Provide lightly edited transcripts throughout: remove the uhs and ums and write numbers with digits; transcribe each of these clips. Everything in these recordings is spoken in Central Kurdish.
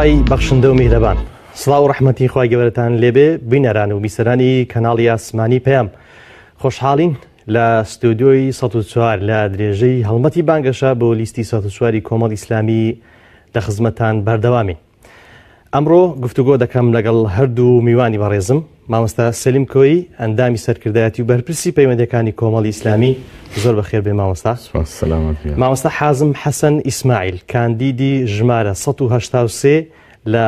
خوای بەخشندە و میهرەبان، سڵاو و ڕەحمەتی خوای گەورەتان لێبێ بینەران و بیسەرانی کەناڵی ئاسمانی پێم. خۆشحاڵین لە ستودیۆی ١٠٤ لە درێژەی هەڵمەتی بانگەشە بۆ لیستی ١٠٤ کۆمەڵ ئیسلامی لە خزمەتان بەردەوامی. ئەمڕۆ گفتوگۆ دەکەم لەگەڵ هەردوو میوانی بەڕێزم، مامۆستا سەلیم کۆیی، ئەندامی سەرکردایەتی و بەرپرسی پەیوەندیەکانی کۆمەڵی ئیسلامی. زۆر بەخێر بێ مامۆستا. مامۆستا حازم حەسەن ئیسماعیل، کاندیدی ژمارە ١٨٣ لە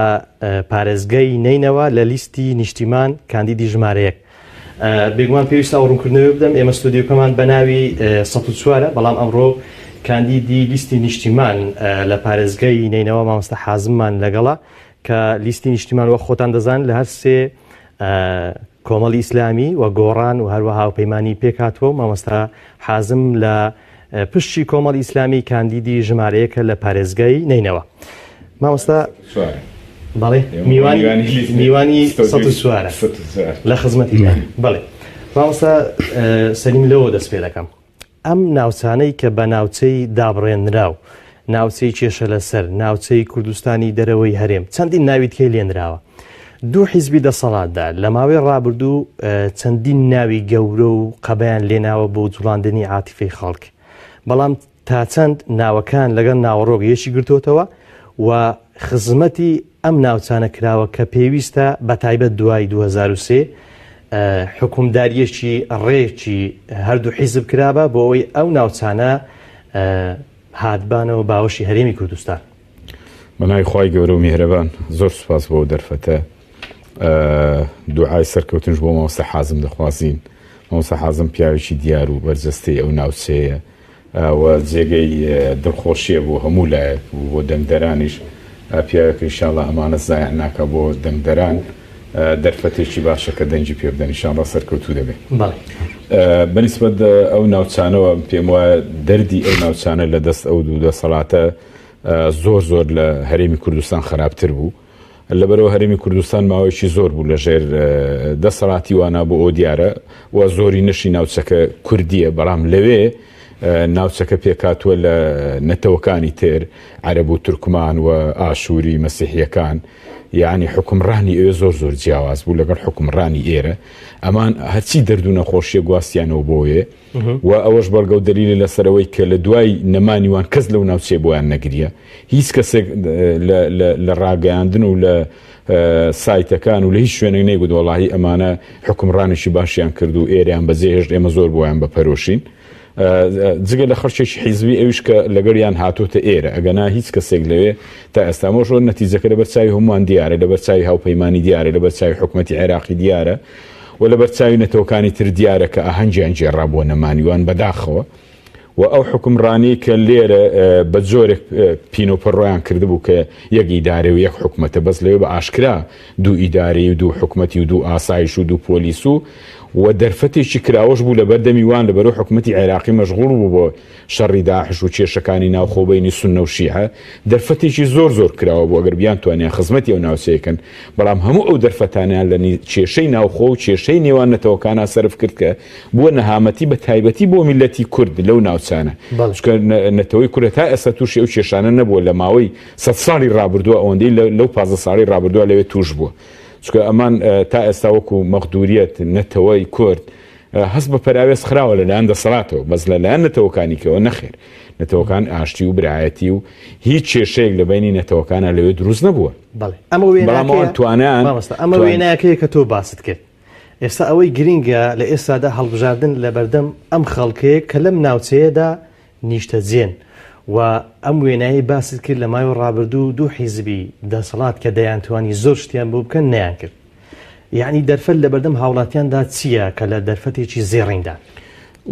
پارێزگای نینەوە لە لیستی نیشتیمان، کاندیدی ژمارە 1. بێگومان پێویستە ئەوڕوونکردنەوە بدەم، ئێمە ستودیۆکەمان بە ناوی ١٠٤، بەڵام ئەمڕۆ کاندیدی لیستی نیشتیمان لە پارێزگای نینەوە مامۆستا حازممان لەگەڵە، کە لیستی نیشتیمان وە خۆتان دەزان لە هەر سێ کۆمەڵی ئیسلامی و گۆڕان و هەروەها هاوپەیمانی پێکاتوە و مامۆستا حازم لە پشتی کۆمەڵی ئیسلامی کاندیدی ژمارەیەکە لە پارێزگای نینەوە. مامۆستا بەڵێ میوانی ١٠٤ لە خزمەتی بڵێ. مامۆستا سەلیم لەوە دەست پێ دەکەم، ئەم ناوچانەی کە بە ناوچەی دابڕێنراو، ناوچەی کێشە لەسەر، ناوچەی کوردستانی دەرەوەی هەرێم، چەندین ناوی تکەی لێنراوە. دوو حیزبی دەسەڵاتدا لە ماوەی ڕابردوو چەندین ناوی گەورە و قەبەیان لێناوە بۆ جوڵاندنی عاتیفەی خەڵک، بەڵام تا چەند ناوەکان لەگەڵ ناوەڕۆک یەشی گرتوتەوە و خزمەتی ئەم ناوچانە کراوە کە پێویستە بە تایبەت دوای 2003 حکومداریەکی ڕێکی هەردوو حیزب کرابە بۆ ئەوەی ئەو ناوچانە هاتبانەوە باوەشی هەرێمی کوردستان. بەناوی خوای گەورە و میهرەبان، زۆر سوپاس بۆ دەرفەتە. دوعای سەرکەوتنش بۆ مامۆستا حازم دەخوازین. مامۆستا حازم پیاوێکی دیار و بەرجەستەی ئەو ناوچەیە و جێگەی دڵخۆشیە بۆ هەموو لایەک و بۆ دەنگدەرانیش. پیاوێکە ئینشاڵڵا ئەمانە زایع ناکە بۆ دەنگدەران، دەرفەتێکی باشە کە دەنگی پێ بدەن، ئینشاڵڵا سەرکەوتوو دەبێت. بەنسبەت ئەو ناوچانەوە پێم وایە دەردی ئەو ناوچانە لە دەست ئەو دوو دەسەڵاتە زۆر لە هەرێمی کوردستان خراپتر بوو. لەبەرەوە هەرێمی کوردستان ماوەیەکی زۆر بوو لە ژێر دەسەڵاتی وانا بۆ ئەو دیارە و زۆری نەشی ناوچەکە کوردیە، بەڵام لەوێ ناوچەکە پێکاتوە لە نەتەوەکانی تر عەرەب و تورکمان و ئاشووری مەسیحیەکان، یعنی حکمڕانی ئێوە زۆر جیاواز بوو لەگەڵ حکمڕانی ئێرە. ئەمان هەرچی دەرد و نەخۆشیە گواستیانەوە بۆیە و ئەوەش بەڵگە و دەلیلی لەسەرەوەی کە لە دوای نەمانیوان کەس لەو ناوچێ بۆیان نەگریە. هیچ کەسێک لە ڕاگەیاندن و لە سایتەکان و لە هیچ شوێنێک نەیگوت وەڵاهی ئەمانە حکمڕانێکی باشیان کرد و ئێریان بەجێهێشت، ئێمە زۆر بۆیان بەپەرۆشین. جگە لە خەرچێکی حیزبی ئەویش کە لەگەریان هاتوۆتە ئێرە، ئەگەنا هیچ کەسێک لەوێ تا ئێستا مۆژۆ نەتیجەکە لە بەرچاوی هەمووان دیارە، لە بەرچاوی هاوپەیمانی دیارە، لە بەرچاوی حکومەتی عێراقی دیارە و لە بەرچاوی نەتەوەکانی تر دیارە کە ئاهەنگیان جێڕابووە نەمانیوان بەداخەوە و ئەو حکمڕانی کە لێرە بە جۆرێک پینۆپەڕۆیان کردبوو کە یەک ئیدارە و یەک حکومەتە، بەس لەوێ بە ئاشکرا دوو ئیدارەی و دوو حکومەتی و دوو ئاسایش و دوو پۆلیس و دەرفەتێکی کراوەش بوو لە بەردەمی وان لەبەرەوە حکومەتی عێراقی مەشغوڵ بوو بۆ شەڕی داعش و کێشەکانی ناوخۆبەینی سوننە و شیعە. دەرفەتێکی زۆر کراوە بۆ ئەگەر بیان توانیان خزمەتی ئەو ناوچەیەکەن، بەڵام هەموو ئەو دەرفەتانیان لە کێشەی ناوخۆ و کێشەی نێوان نەتەوەکانە سەرف کرد کە بۆ نەهامەتی بە تایبەتی بۆ میلەتی کورد لەو ناوچانە، چونکە نەتەوەی کورد تا ئێستا تووشی ئەو کێشانە نەبووە لە ماوەی 100 ساڵی ڕابردووە، ئەوەندەی لەو 15 ساڵی ڕابردووە لەوێ توش بووە. چونکە ئەمان تا ئێستا وەکو مەخدوریەت نەتەوەی کورد هەست بە پەراوێز خراوە لەلایەن دەسەڵاتەوە، بەس لەلایەن نەتەوەکانیکەوە نەخێر. نەتەوەکان ئاشتی و برایەتی و هیچ کێشەیەک لە بینی نەتەوەکانە لەوێ دروست نەبووە. بەڵام توانیان ئەمە وێنایەکەیە کە تۆ باست کرد. ئێستا ئەوەی گرینگە لە ئێستادا هەڵبژاردن لە بەردەم ئەم خەڵکەیە کە لەم ناوچەیەدا نیشتەجێن و ئەم وێنایی باست کرد لە ماوەی ڕابردوو دوو حیزبی دەسەڵات کە دەیانتوانی زۆر شتیان بۆ بکەن نەیان کرد. یعنی دەرفەت لە بەردەم هاوڵاتیاندا چییە کە لە دەرفەتێکی زێڕیندا؟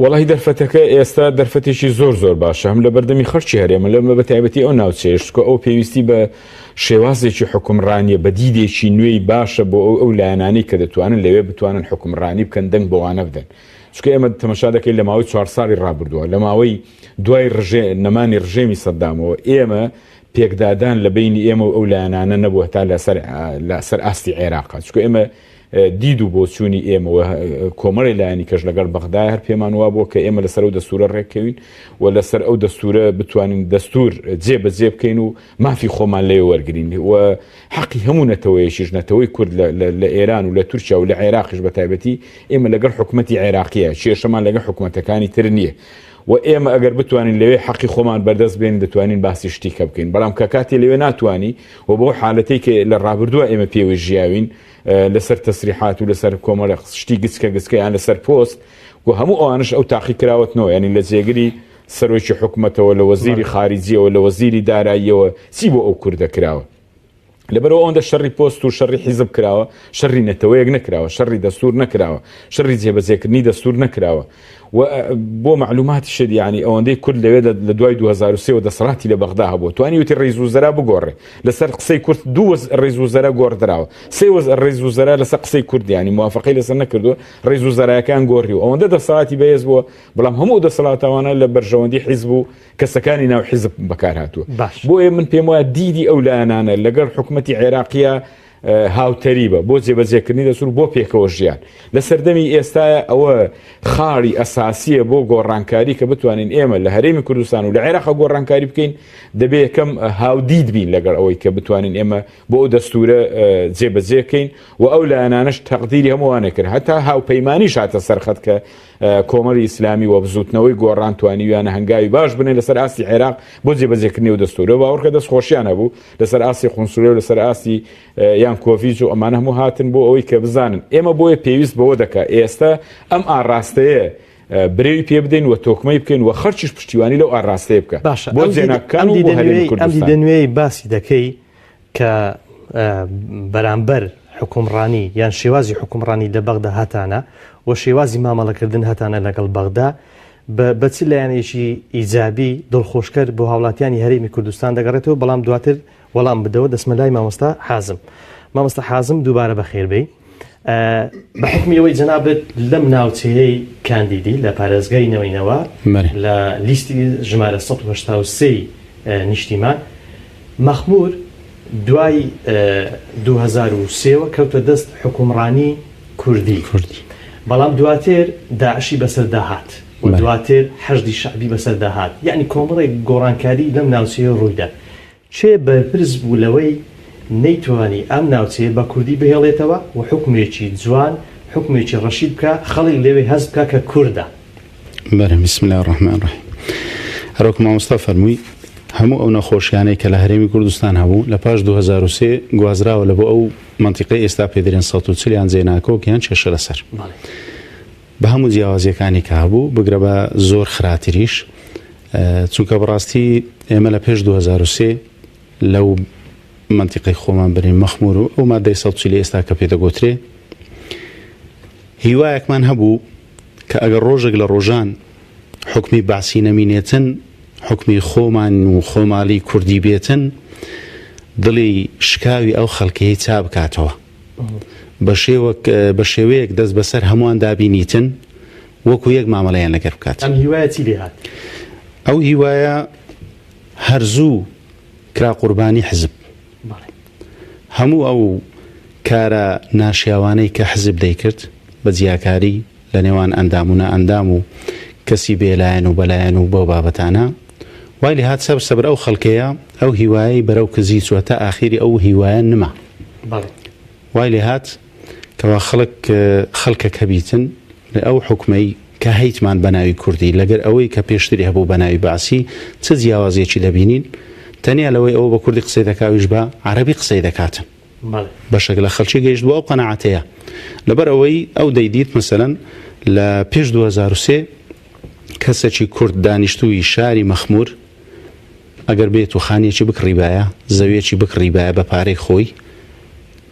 وەڵاهی دەرفەتەکە ئێستا دەرفەتێکی زۆر باشە، هەم لە بەردەمی خەرچی هەرێمە لەمە بە تایبەتی ئەو ناوچەیەش کە ئەو پێویستی بە شێوازێکی حکومڕانیە بە دیدێکی نوێی باشە بۆ ئەو لایەنانەی کە دەتوانن لەوێ بتوانن حکومڕانی بکەن، دەنگ بەوانە بدەن. چونکە ئێمە تەماشا دەکەین لە ماوەی 4 ساڵی ڕابردووە، لە ماوەی دوای نەمانی ڕژێمی سەدامەوە ئێمە پێکدادان لە بینی ئێمە و ئەو لایەنانە نەبووە تا لەسەر ئاستی عێراقا، چونکە ئێمە دید و بۆ چوونی ئێمەوە کۆمەڵی لایەنی کەش لەگەڵ بەغدای هەر پێمان وا بووە کە ئێمە لەسەر ئەو دەستورە ڕێککەوین و لەسەر ئەو دەستورە بتوانین دەستور جێبەجێ بکەین و مافی خۆمان لێ وەرگین و حەقی هەموو نەتەوەیەشیش نەتەوەی کورد لە ئێران و لە تورکیا و لە عێراقیش بە تایبەتی ئێمە لەگەڵ حکوومەتی عێراقیە کێشەمان لەگەڵ حکوومەتەکانی تر نییە و ئێمە ئەگەر بتوانین لەوێ حەقی خۆمان بەردەست بێن دەتوانین باسی شتی کە بکەین بەڵام کە کاتی لەوێ ناتوانی و بۆ حالەتەی کە لە ڕابردووە ئێمە پێوەی ژیاوین لەسەر تەسریحات و لەسەر کۆمەڵە شتی گچکەیان لەسەر پۆست و هەموو ئەوانش ئەو تاقی کراوەتنەوە ینی لە جێگری سەرۆکی حکوومەتەوە لە وەزیری خارجیەوە لە وەزیری داراییەوە چی بۆ ئەو کوردە کراوە لەبەرەوە ئەوەندە شەڕی پۆست و شەڕی حیزب کراوە شەڕی نەتەوەیەک نەکراوە شەڕی دەستور نەکراوە شەڕی جێبەجێکردنی دەستور نەکراوە و بۆ معلوماتی شت یعنی ئەوەندەی کورد لەوێ لە دوای 2023 دەسەڵاتی لە بەغدا هەبوو توانی وتی ڕێز وزەرا بگۆڕێ لەسەر قسەی کورد دوو ڕێز وزەرا گۆڕدراوە سێ ڕێز وزەرا لەسەر قسەی کورد ینی موافقەی لەسەر نەکردو ڕێز وزەرایەکان گۆڕی و ئەوەندە دەسەڵاتی بەهێز بووە بەڵام هەموو دەسەڵاتەوانە لە بەرژەوەندی حیزب و کەسەکانی ناو حیزب بەکار هاتووە بۆیە من پێم وایە دیدی ئەو لایەنانە لەگەڵ حکوومەتی عێراقیە هاوتەریبە بۆ جێبەجێکردنی دەسوور بۆ پێکەوە ژیان لە سەردەمی ئێستاە ئەوە خاڵی ئەساسیە بۆ گۆڕانکاری کە بتوانین ئێمە لە هەرێمی کوردستان و لە عێراق گۆڕانکاری بکەین دەبێت یەکەم هاودید بین لەگەڵ ئەوەی کە بتوانین ئێمە بۆ ئەو دەستورە جێبەجێکەین و ئەو لایەنانەش تەقدیری هەمووانە کرد هەتا هاوپەیمانیش هاتە سەرخەت کە کۆمەڵی ئیسلامی و بزوتنەوەی گۆڕان توانیویانە هەنگاوی باش بنێن لەسەر ئاستی عێراق بۆ جێبەجێکردنی و دەستورە باوەڕکە دەستخۆشیان هەبوو لەسەر ئاستی قونسوڵێ و لەسەر ئاستی یان کۆڤید و ئەمانە هەموو هاتن بۆ ئەوەی کە بزانن ئێمە بۆیە پێویست بەوە دەکات ئێستا ئەم ئاڕاستەیە برێوی پێ بدەین و تۆکمەی بکەین و خەرچیش پشتیوانی لەو ئاڕاستەیە بکە بۆ جێناکان و بۆ هەرێمی کوردستان ئەم دیدەنوێی باسی دەکەی کە بەرامبەر حکومڕانی یان شێوازی حکومڕانی لە بەغدا هاتانە و شێوازی مامەڵەکردن هاتانە لەگەڵ بەغدا بە چ لایەنێکی ئیجابی دڵخۆشکەر بۆ هاوڵاتیانی هەرێمی کوردستان دەگەڕێتەوە بەڵام دواتر وەڵام بدەوە دەسمە لای مامۆستا حازم دووبارە بەخێربێی بە حکمیەوەی جەنابەت لەم ناوچەیەی کاندیدی لە پارێزگای نەوەینەوە لە لیستی ژمارە 183 نیشتیمان مەخمور دوای 2023 کەوتە دەست حکومڕانی کوردی بەڵام دواتر داعشی بەسەردا هات و دواتر حەشدی شعبی بەسەردا هات یعنی کۆمەڵێک گۆڕانکاری لەم ناوچەیە ڕوویدا چێ بەرپرس بوو لەوەی نەیتوانی ئەم ناوچەیە بە کوردی بهێڵێتەوە و حکومێکی جوان حکومێکی ڕەشید بکە خەڵک لەوێ هەست بکە کە کوردە بسم الله الرحمن الرحیم هەروەکو مامۆستا فەرمووی هەموو ئەو نەخۆشیانەی کە لە هەرێمی کوردستان هەبوو لە پاش 2023 گوازراوە لە بۆ ئەو منتیقەی ئێستا پێدرێن 140 جێناکۆکیان چێشە لەسەر بە هەموو جیاوازیەکانی کە هەبوو بگرە بە زۆر خراتریش چونکە بەڕاستی ئێمە لە پێش 2023 لەو منتیقەی خۆمان برین مەخمور و ئەو مادەی 140 ئێستا کە پێدەگوترێ هیوایەکمان هەبوو کە ئەگەر ڕۆژێک لە ڕۆژان حکمی باسی نەمینێتن حکمی خۆمان و خۆماڵی کوردی بێتن دڵی شکاوی ئەو خەڵکەی چا بکاتەوە بە شێوەیەک دەست بەسەر هەمووان دابینیتن وەکو یەک مامەڵەیان لەگەر بکات ئەم هیوایە چی لێ هات ئەو هیوایە هەرزوو کرا قوربانی حزب هەموو ئەو کارە ناشیاوانەی کە حزب دەیکرد بە جیاکاری لە نێوان ئەندام و نەئەندام و کەسی بێلایەن و بەلایەن و بۆ بابەتانە وای لێ هات سەبر ئەو خەڵکەیە ئەو هیوایی بەرەو کزی چوەتە ئاخیری ئەو هیوایە نما وای لێ هات کەوا خەڵکە کەبیتن لە ئەو حکمەی کە هەیتمان بەناوی کوردی لەگەر ئەوەی کە پێشتری هەبوو بەناوی باسی چ جیاوازیەکی دەبینین تەنیا لەوەی ئەوە بە کوردی قسەی دەکاویش بە عەرەبی قسەی دەکاتن بەشێک لە خەڵکی گەیشت بۆ ئەو قەناعەتەیە لەبەر ئەوەی ئەو دەیدیت مەسەلەن لە پێش 2023 کەسێکی کورد دانیشتووی شاری مەخمور ئەگەر بێت و خانیەکی بکڕیبایە زەویەکی بکڕیبایە بە پارەی خۆی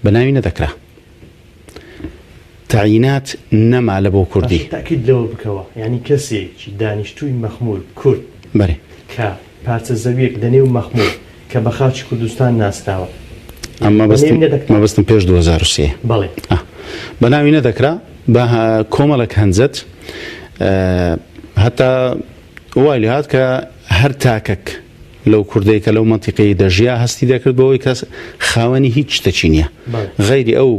بەناوی نەدەکرا تعینات نەما لە بۆ کوردی تاکید لەوە بکەوە یعنی کەسێکی دانیشتووی مەخمور کورد بەێ کە پارچە زەویەک لەنێو مەخمور کە بە خاچی کوردستان ناسراوە ئەمە بەستم پێش 2023 بەڵێ بەناوی نەدەکرا بە کۆمەڵک هەنجەت هەتا وای لێ هات کە هەر تاکەک لەو کوردەی کە لەو منتیقەی دەژیا هەستی دەکرد بەوەی کەس خاوەنی هیچ شتێکی نییە غەیری ئەو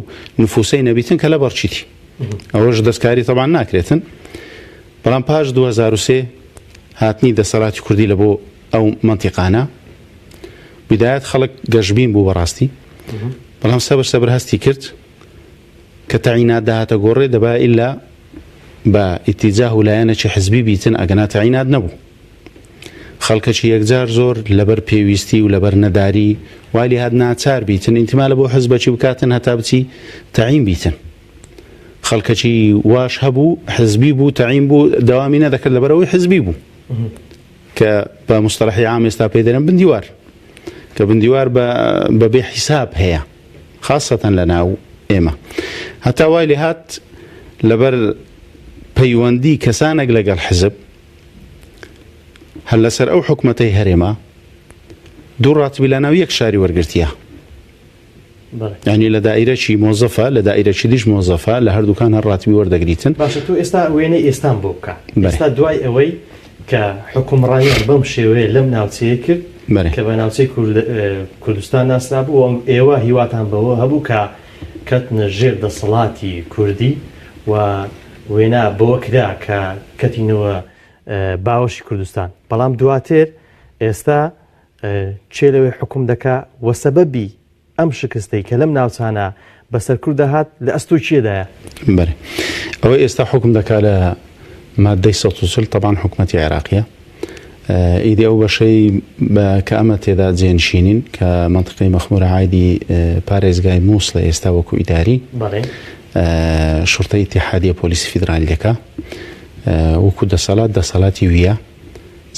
نفوسەی نەبیتن کە لە بەرچیتی ئەوەش دەستکاری تەبان ناکرێتن بەڵام پاش 2003 هاتنی دەسەڵاتی کوردی لە بۆ ئەو منتیقانە بدایەت خەڵک گەشتبین بوو بەڕاستی بەڵام سەبر هەستی کرد کە تەعینات داهاتە گۆڕێ دەبا ئیلا بە ئیتیجاه و لایەنێکی حزبی بیتن ئەگەنا تەعینات نەبوو خەڵکەکی یەکجار زۆر لەبەر پێویستی و لەبەر نەداری والی هات ناچار بیتن ئینتیمالە بۆ حزبەکی بکاتن هەتا بچی تەعین بیتن خەڵکەکی واش هەبوو حزبی بوو تەعین بوو دەوامی نەدەکرد لەبەرەوەی حزبی بوو کە بە مستەلەحی عام ئێستا پێ دەرێن بندیوار کە بندیوار بەبێ حیساب هەیە خاصەتەن لە ناو ئێمە هەتا وای لێ هات لەبەر پەیوەندی کەسانێک لەگەڵ حزب هەر لەسەر ئەو حکومەتەی هەرێمە دوو ڕاتبی لە ناو یەک شاری وەرگرتیە یعنی لە دائیرەکی مۆزەفە لە دائیرەکی دیش مۆزەفە لە هەردووکان هەر ڕاتبی وەردەگریتن باشە تو ئێستا وێنەی ئێستان بۆ بکە ئێستا دوای ئەوەی کە حکومڕانیان بەم شێوەیە لەم ناوچەیە کرد کە بە ناوچەی کوردستان ناسرا بوو ئێوە هیواتان بەوە هەبوو کە کەتنە ژێر دەسەڵاتی کوردی و وێنە بۆ کرا کە کەتینەوە باوەشی کوردستان بەڵام دواتر ئێستا چێ لەوێ حکوم دەکا وە سەبەبی ئەم شکستەی کە لەم ناوچانە بەسەر کوور دەهات لە ئەستۆ چێدایە بەێ ئەوەی ئێستا حکم دەکا لە مادەی 140 طبعاً حکومەتی عێراقیە ئیدی ئەو بەشەی کە ئەمە تێدا جێنشینین کە منطقەی مەخمورە عایدی پارێزگای مووسڵە ئێستا وەکو ئیداری شورتە ئیتیحادیە پۆلیسی فیدرالی دەکا وەکو دەسەڵاتی ویە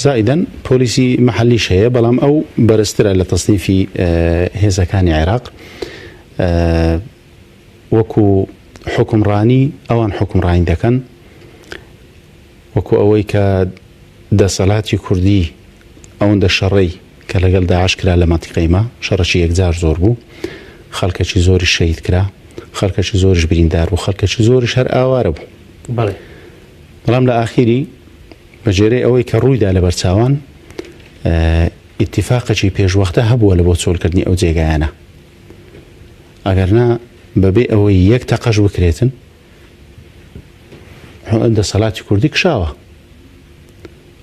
زائدەن پۆلیسی محەلیش هەیە بەڵام ئەو بەرزترە لە تەصنیفی هێزەکانی عێراق وەکو حکومڕانی ئەوان حکومڕانی دەکەن وەکو ئەوەی کە دەسەڵاتی کوردی ئەوەندە شەڕەی کە لەگەڵ داعش کرا لە مەنتیقەیمە شەڕەکی یەکجار زۆر بوو خەڵکەکی زۆری شەهید کرا خەڵکەکی زۆریش بریندار بوو خەڵکەکی زۆریش هەر ئاوارە بوو بەڵام لە ئاخیری بەجێرەی ئەوەی کە ڕوویدا لە بەرچاوان ئیتیفاقێکی پێشوەختە هەبووە لە بۆ چۆڵکردنی ئەو جێگایانە ئەگەرنا بەبێ ئەوەی یەک تەقەش بکرێتن دەسەڵاتی کوردی کشاوە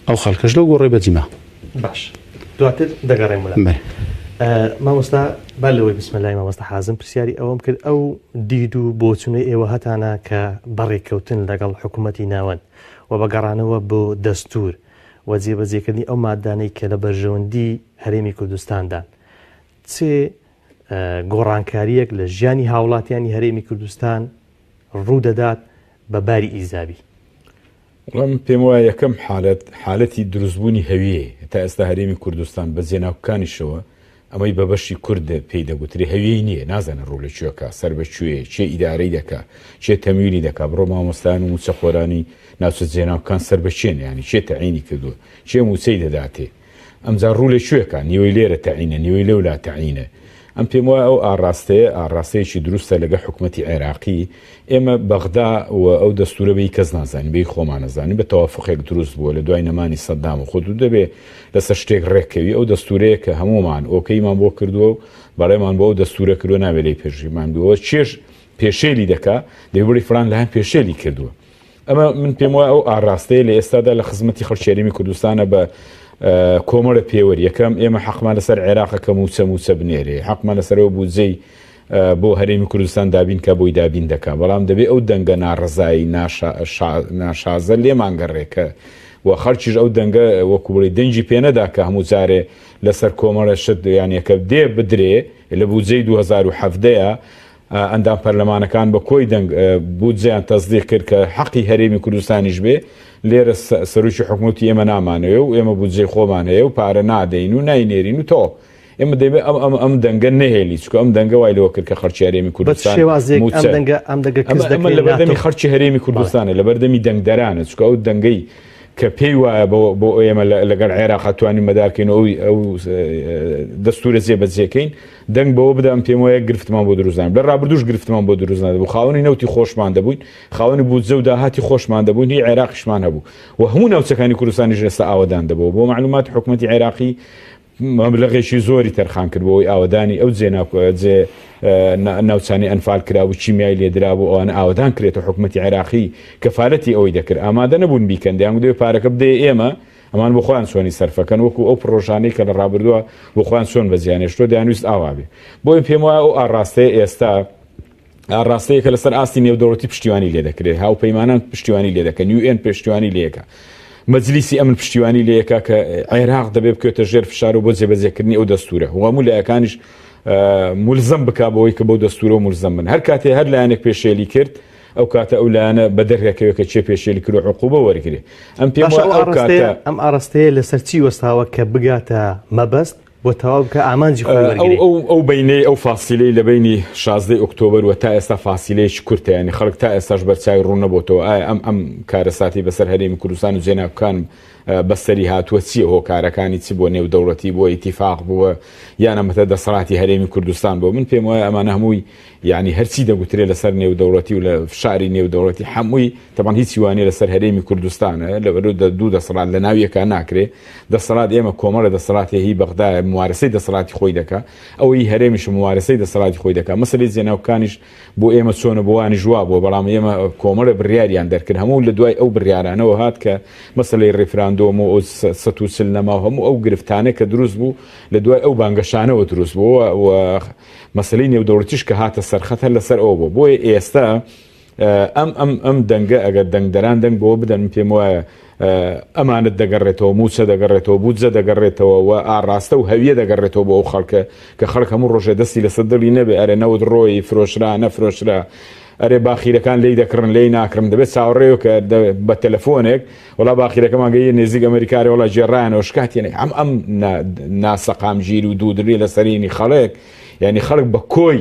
ئەو خەڵکەش لەو گۆڕێ بەجیما باش دواتر دەگەڕێم مامۆستا با لەوەی بسمەلای مامۆستا حازم پرسیاری ئەوەم کرد ئەو دید و بۆچونەی ئێوە هەتانە کە بەڕێککەوتن لەگەڵ حکوومەتی ناوەن و بەگەڕانەوە بۆ دەستور و جێبەجێکردنی ئەو مادانەی کە لە بەرژەوەندی هەرێمی کوردستاندان چێ گۆڕانکاریەک لە ژیانی هاوڵاتیانی هەرێمی کوردستان ڕوو دەدات بە باری ئیزابی وڵام پێم وایە یەکەم حالەتی دروستبوونی هەویە تا ئێستا هەرێمی کوردستان بە جێناوکانیشەوە ئەمەی بە بەشی کوردە پێی دەگوتری هەویەی نییە نازانە ڕوو لە کوێکە سەر بە کوێ چێ ئیدارەی دەکا چێ تەمیری دەکا بڕۆ مامۆستایان و موچە خۆرانی ناوچە جێناوکان سەر بە چێن ینی چێ تەعینی کردووە چێ موچەی دەداتێ ئەمجا ڕوو لە کوێکە نیوەی لێرە تەعینە نیوەی لەولا تەعینە ئەم پێم وایە ئەو ئاڕاستەیەکی دروستە لەگە حکوومەتی عێراقی ئێمە بەغدا و ئەو دەستورە بەی کەس نازانین بەی خۆمان نەزانین بە تەوافقێک دروست بووە لە دوای نەمانی سەدام و خۆت دەبێ لەسەر شتێک ڕێککەوی ئەو دەستورەیە کە هەمومان ئۆکەیمان بۆ کردووە و بەڕێمان بۆ ئەو دەستورە کردووە نابێت لەی پێشیمان بووە چێش پێشێلی دەکا دەیبڕی فلان لەهەن پێشێلی کردووە ئەمە من پێم وایە ئەو ئاڕاستەیە لە ئێستادا لە خزمەتی خەڵکی هەرێمی کوردستانە بە کۆمەڵە پێوەری یەکەم ئێمە حەقمان لەسەر عێراقەکە موچە بنێرێ حەقمان لەسەرەوە بودجەی بۆ هەرێمی کوردستان دابین کە بۆی دابین دەکا بەڵام دەبێت ئەو دەنگە ناڕزایی ناشازە لێمان گەڕێکە و خەڵکیش ئەو دەنگە وەکو بڵێ دەنجی پێ نەدا کە هەموو جارێ لەسەر کۆمەڵە شت یانیەکە دێ بدرێ لە بودجەی 2017 ئەندام پەرلەمانەکان بە کۆی دەنگ بودجەیان تەزدیق کرد کە حەقی هەرێمی کوردستانیش بێ لێرە سەرروکی حکوومەتی ئێمە نامانەوە و ئێمە بودجەی خۆمان هەیە و پارە نادەین و ناینێرین و تۆ ئێمە دەبێت ئەم دەنگە نەهێلی چکە ئەم دەنگە وای لەوە کرد کە خەرکی هەرێمی کوردستان لە بەردەمی خەرکی هەرێمی کوردستانە لە بەردەمی دەنگدەرانە چکە ئەو دەنگەی کە پێی وایە بۆ ئێمە لەگەڵ عێراق توانین مەدارکەین ئەو دەستورە جێبەجێکەین دەنگ بەوە بدە ئەم پێم وایە گرفتمان بۆ دروستان لە ڕابردوش گرفتمان بۆ دروستان بوو خاوەنی نەوتی خۆشمان دەبووین خاوەنی بودجە و داهاتی خۆشمان دەبووین هی عێراقیشمان هەبوو و هەموو ناوچەکانی کوردستانی ژێستا ئاوەدان دەبەوە بۆ معلومات حکوومەتی عێراقی مەبلەغێکی زۆری تەرخان کرد بۆی ئاوەدانی ئەو جێ ناوچانی ئەنفال کرا و چیمیای لێدرا بوو ئەوانە ئاوەدان کرێتە حکوومەتی عێراقی کەفالەتی ئەوەی دەکرد ئامادە نەبوون بیکەن دەیان دەوێت پارەکە بدەیە ئێمە ئەمان بۆ خۆیان سۆنی سەرفەکەن وەکو ئەو پرۆژانەی کە لە ڕابردووە بۆ خۆیان سۆن بە زیانێشتۆ دەیانویست ئاوا بێ بۆی پێم وایە ئەو ئاڕاستەیە ئێستا ئاڕاستەیە کە لەسەر ئاستی نێودەوڵەتی پشتیوانی لێ دەکرێت هاوپەیمانان پشتیوانی لێ دەکەن UN پشتیوانی لێەکە مەجلیسی ئەمن پشتیوانی لێەکە کە عێراق دەبێت بکەوێتە ژێر فشار و بۆ جێبەجێکردنی ئەو دەستورە هەموو لایەکانیش مولزم بک بەوەی کە بەو دەستورە و مولزم من هەر کاتێ هەر لایەنێک پێشێلی کرد ئەو کاتە ئەو لایەنە بە دەرێکەوە کە چێ پێشێلی کرد و عقوبە وەرگێ ئەم پێم ئەم ئاڕاستەیە لەسەر چی وەستاوە کە بگاتە مەبەست بۆ تەواو بکە ئامانجی خۆی ئەو بینەی ئەو فاسیلەی لە بینی 16 ئۆکتۆبر و تا ئێستا فاسیلەیەکی کورتە ینی خەڵک تا ئێستاش بەرچاوی ڕوون نەبووتەوە ئایا ئەم کارەساتی بەسەر هەرێمی کوردستان و جێناوەکانم بەسەری هاتووە چیە هۆکارەکانی چی بۆ نێودەوڵەتی بۆ ئیتیفاق بووە یان ئەمەتە دەسەڵاتی هەرێمی کوردستان بۆ من پێم وایە ئەمانە هەمووی یعنی هەرچی دەگوترێت لەسەر نێودەوڵەتی و لە فشاری نێودەوڵەتی هەمووی تەمان هیچی وانێ لەسەر هەرێمی کوردستانە لە دوو دەسەڵات لە ناویەکە ناکرێ دەسەڵات ئێمە کۆمەڵە دەسەڵاتی هی بەغدایە موارەسەی دەسەڵاتی خۆی دەکا ئەوەی هەرێمیش موارەسەی دەسەڵاتی خۆی دەکا مەسەلەی جێناوەکانیش بۆ ئێمە چۆنە بۆوانی جووا بووە بەڵام ئێمە کۆمەڵە بڕیاریان دەرکرد هەموو لە دوای ئەو بڕیارانەوە هات کە مەسەلەی ڕێفراندۆم و 140 نەما هەموو ئەو گرفتانە کە دروست بوو لە دوای ئەو بانگەشانەوە دروست بووە و مەسەلەی نێودەوڵەتیش کە هاتە سەرخەت هەر لەسەر ئەوە بوو بۆیە ئێستا ئەم دەنگە ئەگەر دەنگدەران دەنگ بۆ بدەن پێم وایە ئەمانت دەگەڕێتەوە موچە دەگەڕێتەوە بودجە دەگەڕێتەوە و ئاڕاستە و هەویە دەگەڕێتەوە بۆ ئەو خەڵکە کە خەڵک هەموو ڕۆژێ دەستی لەسەر دڵی نەبێ ئەرێ نەوت ڕۆی فرۆشرا نەفرۆشرا ئەرێ باخیرەکان لی دەکڕن لی ناکرم دەبێت چاوەڕێوە کە بە تەلەفۆنێک وڵا باخیرەکەمان گەی نێزیک ئەمریکاری وڵا جێڕایەنەوە شکاتێنێ ئەم ناسەقامگیر و دوودرێ لە سەرینی خەڵک یعنی خەڵک بە کۆی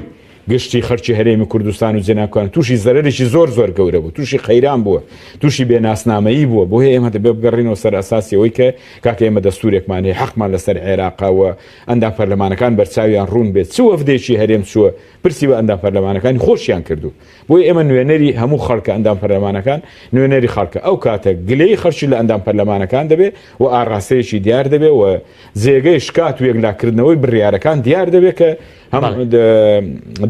گشتی خەرچی هەرێمی کوردستان و جێناوەکان تووشی زەرەرێکی زۆر گەورە بوو تووشی خەیران بووە تووشی بێناسنامەیی بووە بۆ هەیە ئێمە دەبێت بگەڕینەوە سەر ئەساسیەوەی کە کاکە ئێمە دەستورێکمان هەیە حەقمان لەسەر عێراقەوە ئەندام پەرلەمانەکان بەرچاویان ڕوون بێت چ وەفدێکی هەرێم چووە پرسی بە ئەندام پەرلەمانەکانی خۆشیان کردو بۆی ئێمە نوێنەری هەموو خەڵکە ئەندام پەرلەمانەکان نوێنەری خەڵکە ئەو کاتە گلەی خەرچی لە ئەندام پەرلەمانەکان دەبێت و ئاڕاستەیەکی دیار دەبێت و جێگەی شکات و یەکلاکردنەوەی بڕیارەکان دیار دەبێت کە